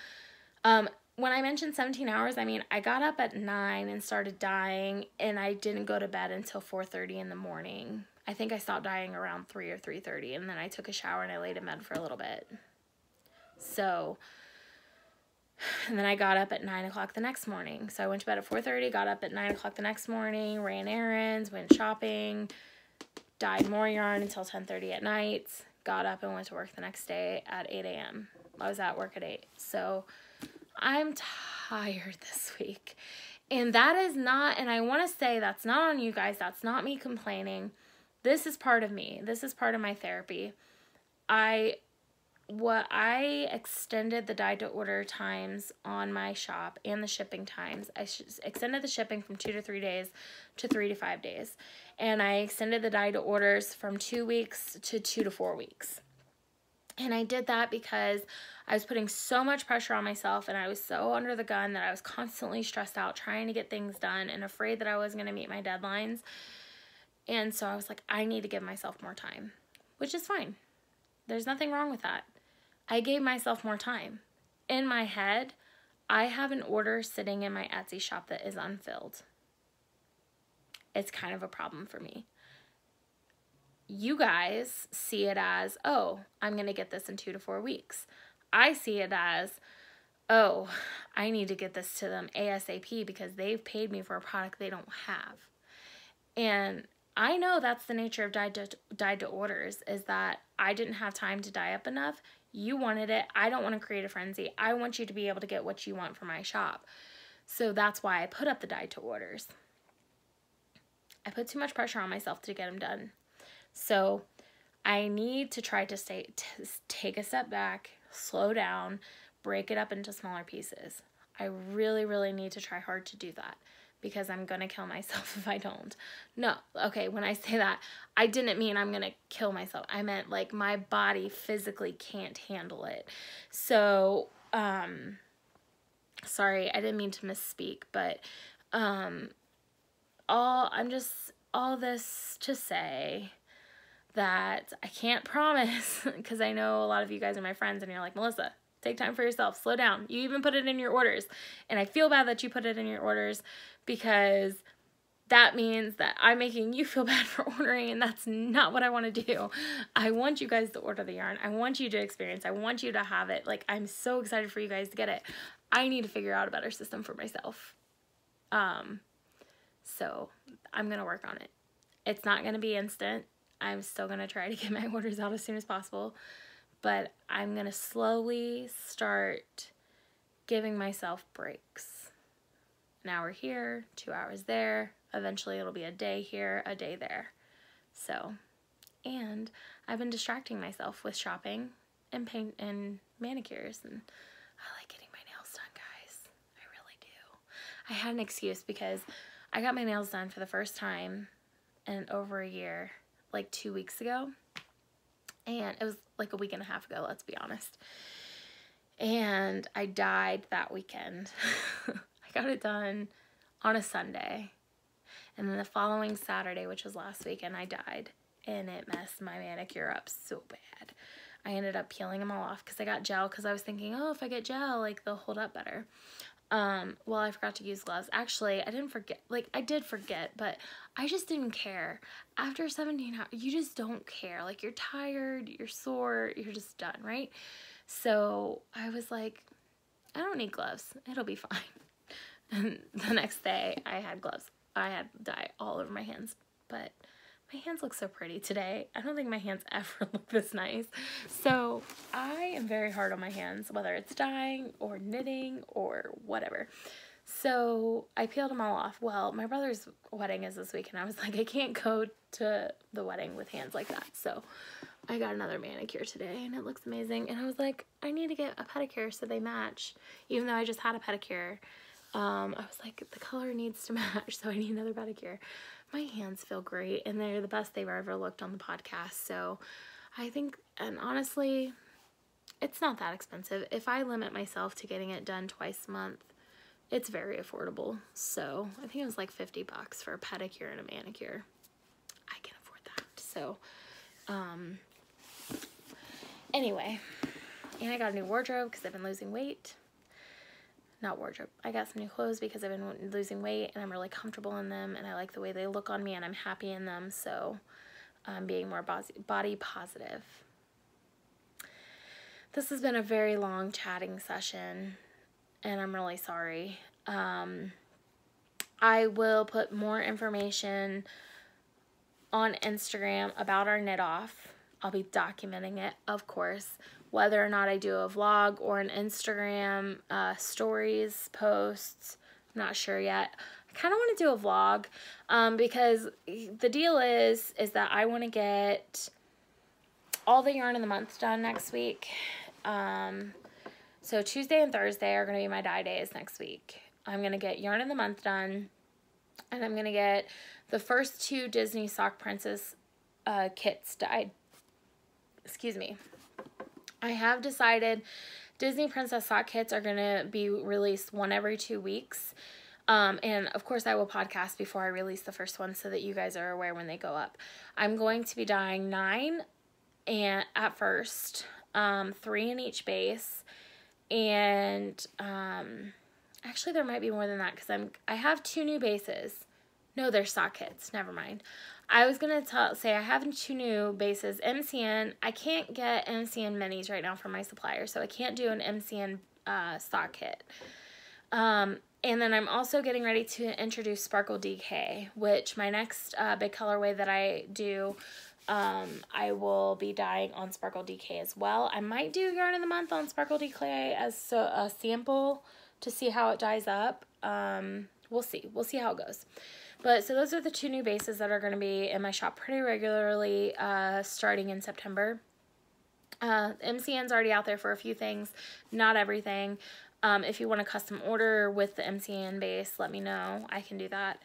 S1: when I mentioned 17 hours, I mean, I got up at 9 and started dyeing, and I didn't go to bed until 4:30 in the morning. I think I stopped dyeing around 3 or 3:30, and then I took a shower and I laid in bed for a little bit. So, and then I got up at 9 o'clock the next morning. So I went to bed at 4:30, got up at 9 o'clock the next morning, ran errands, went shopping, dyed more yarn until 10:30 at night, got up and went to work the next day at 8 a.m. I was at work at 8. So I'm tired this week. And that is not, and I want to say that's not on you guys. That's not me complaining. This is part of me. This is part of my therapy. I extended the dye to order times on my shop and the shipping times. I extended the shipping from 2 to 3 days to 3 to 5 days. And I extended the dye to orders from 2 weeks to 2 to 4 weeks. And I did that because I was putting so much pressure on myself, and I was so under the gun that I was constantly stressed out trying to get things done and afraid that I wasn't going to meet my deadlines. And so I was like, I need to give myself more time. which is fine. There's nothing wrong with that. I gave myself more time. In my head, I have an order sitting in my Etsy shop that is unfilled. It's kind of a problem for me. You guys see it as, oh, I'm going to get this in 2 to 4 weeks. I see it as, oh, I need to get this to them ASAP because they've paid me for a product they don't have. And I know that's the nature of dyed to orders, is that I didn't have time to dye up enough. You wanted it. I don't want to create a frenzy. I want you to be able to get what you want from my shop. So that's why I put up the dyed to orders. I put too much pressure on myself to get them done. So I need to try to take a step back, slow down, break it up into smaller pieces. I really, really need to try hard to do that because I'm going to kill myself if I don't. No, okay, when I say that, I didn't mean I'm going to kill myself. I meant like my body physically can't handle it. So, sorry, I didn't mean to misspeak, but all this to say that I can't promise, because I know a lot of you guys are my friends and you're like, Melissa, take time for yourself, slow down. You even put it in your orders. And I feel bad that you put it in your orders because that means that I'm making you feel bad for ordering, and that's not what I want to do. I want you guys to order the yarn. I want you to experience. I want you to have it. Like, I'm so excited for you guys to get it. I need to figure out a better system for myself. So I'm going to work on it. It's not going to be instant. I'm still going to try to get my orders out as soon as possible, but I'm going to slowly start giving myself breaks. An hour here, 2 hours there. Eventually it'll be a day here, a day there. So, and I've been distracting myself with shopping and paint and manicures, and I like getting my nails done, guys. I really do. I had an excuse because I got my nails done for the first time in over a year, like 2 weeks ago, and it was like a week and a half ago, let's be honest, and I dyed that weekend. I got it done on a Sunday, and then the following Saturday, which was last weekend, I dyed, and it messed my manicure up so bad. I ended up peeling them all off because I got gel, because I was thinking, oh, if I get gel, like, they'll hold up better. Well, I forgot to use gloves. Actually, I didn't forget. Like, I did forget, but I just didn't care. After 17 hours, you just don't care. Like, you're tired, you're sore, you're just done, right? So I was like, I don't need gloves. It'll be fine. And the next day, I had gloves. I had dye all over my hands, but my hands look so pretty today. I don't think my hands ever look this nice. So I am very hard on my hands, whether it's dyeing or knitting or whatever. So I peeled them all off. Well, my brother's wedding is this week, and I was like, I can't go to the wedding with hands like that. So I got another manicure today, and it looks amazing. And I was like, I need to get a pedicure so they match. Even though I just had a pedicure, I was like, the color needs to match, so I need another pedicure. My hands feel great, and they're the best they've ever looked on the podcast. So I think, and honestly, it's not that expensive. If I limit myself to getting it done twice a month, it's very affordable. So I think it was like $50 for a pedicure and a manicure. I can afford that. So, anyway, and I got a new wardrobe because I've been losing weight. Not wardrobe. I got some new clothes because I've been losing weight, and I'm really comfortable in them, and I like the way they look on me, and I'm happy in them. So I'm being more body positive. This has been a very long chatting session, and I'm really sorry. I will put more information on Instagram about our knit off. I'll be documenting it, of course. Whether or not I do a vlog or an Instagram stories posts, I'm not sure yet. I kind of want to do a vlog because the deal is that I want to get all the yarn of the month done next week. So Tuesday and Thursday are going to be my dye days next week. I'm going to get yarn of the month done, and I'm going to get the first 2 Disney Sock Princess kits dyed. Excuse me. I have decided Disney Princess sock kits are going to be released 1 every 2 weeks. And of course I will podcast before I release the first one so that you guys are aware when they go up. I'm going to be dyeing 9 and at first, 3 in each base, and actually there might be more than that because I have 2 new bases. No, they're sock kits. Never mind. I was gonna say I have 2 new bases. MCN. I can't get MCN minis right now from my supplier, so I can't do an MCN sock kit. And then I'm also getting ready to introduce Sparkle DK, which my next big colorway that I do, I will be dyeing on Sparkle DK as well. I might do Yarn of the Month on Sparkle DK as a sample to see how it dyes up. We'll see. We'll see how it goes. But so those are the 2 new bases that are going to be in my shop pretty regularly starting in September. MCN's already out there for a few things, not everything. If you want a custom order with the MCN base, let me know. I can do that.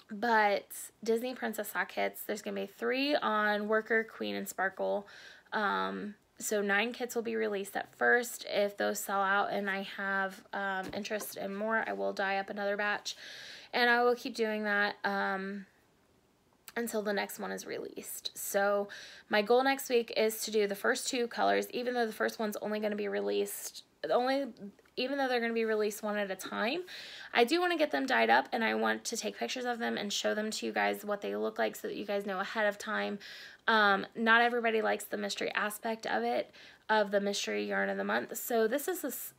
S1: But Disney Princess sock kits, there's going to be 3 on Worker, Queen, and Sparkle. So 9 kits will be released at first. If those sell out and I have interest in more, I will dye up another batch. And I will keep doing that until the next one is released. So my goal next week is to do the first 2 colors, even though the first one's only going to be released, even though they're going to be released one at a time. I do want to get them dyed up, and I want to take pictures of them and show them to you guys what they look like so that you guys know ahead of time. Not everybody likes the mystery aspect of it, of the mystery yarn of the month. So this is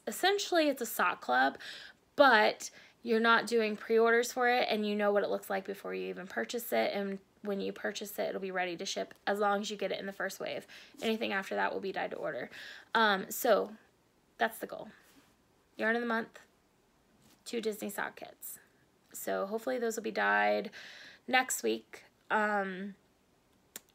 S1: essentially it's a sock club, but you're not doing pre-orders for it, and you know what it looks like before you even purchase it, and when you purchase it, it'll be ready to ship as long as you get it in the first wave. Anything after that will be dyed to order. So that's the goal. Yarn of the Month, 2 Disney sock kits. So hopefully those will be dyed next week.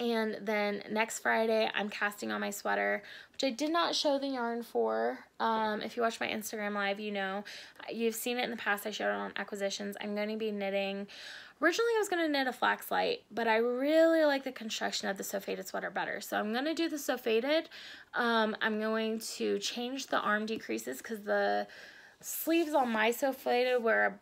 S1: And then next Friday, I'm casting on my sweater, which I did not show the yarn for. If you watch my Instagram live, you know. You've seen it in the past. I showed it on acquisitions. I'm going to be knitting. Originally, I was going to knit a flax light, but I really like the construction of the sew faded sweater better. So I'm going to do the sew faded. I'm going to change the arm decreases because the sleeves on my sew faded were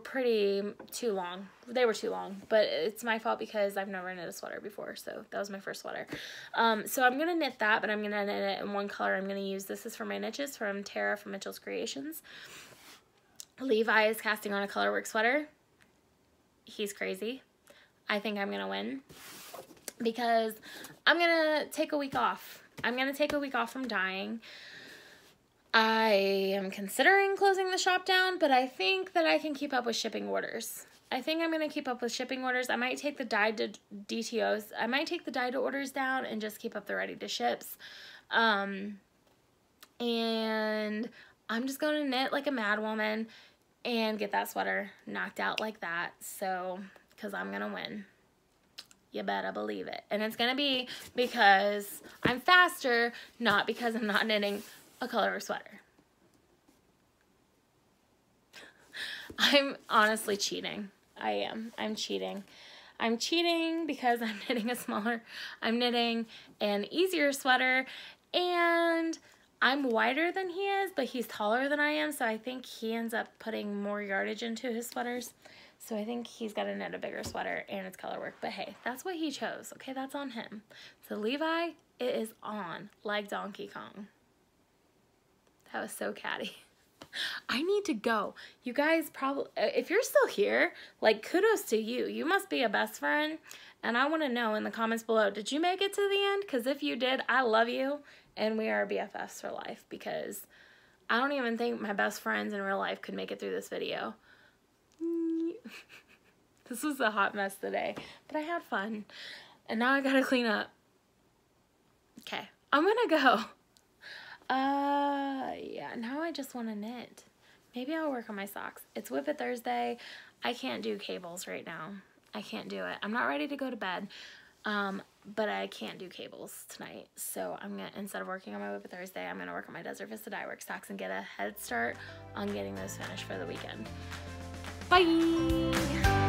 S1: pretty too long. They were too long, but it's my fault because I've never knit a sweater before, so that was my first sweater. So I'm going to knit that, but I'm going to knit it in one color. I'm going to use, this is for my niches from Tara from Mitchell's Creations. Levi is casting on a colorwork sweater. He's crazy. I think I'm going to win because I'm going to take a week off. I'm going to take a week off from dyeing. I am considering closing the shop down, but I think that I can keep up with shipping orders. I think I'm going to keep up with shipping orders. I might take the dyed to DTOs. I might take the dyed to orders down and just keep up the ready to ships. And I'm just going to knit like a mad woman and get that sweater knocked out like that. So, because I'm going to win. You better believe it. And it's going to be because I'm faster, not because I'm not knitting a color sweater. I'm honestly cheating. I am. I'm cheating. I'm cheating because I'm knitting an easier sweater, and I'm wider than he is, but he's taller than I am, so I think he ends up putting more yardage into his sweaters. So I think he's got to knit a bigger sweater, and it's color work. But hey, that's what he chose. Okay, that's on him. So Levi, it is on like Donkey Kong. That was so catty. I need to go. You guys probably, if you're still here, like, kudos to you. You must be a best friend. And I want to know in the comments below, did you make it to the end? Because if you did, I love you. And we are BFFs for life. Because I don't even think my best friends in real life could make it through this video. This was a hot mess today. But I had fun. And now I gotta clean up. Okay. I'm gonna go. Yeah, now I just want to knit. Maybe I'll work on my socks. It's Whip It Thursday. I can't do cables right now. I can't do it. I'm not ready to go to bed, but I can't do cables tonight. So I'm going to, instead of working on my Whip It Thursday, I'm going to work on my Desert Vista Dye Work socks and get a head start on getting those finished for the weekend. Bye!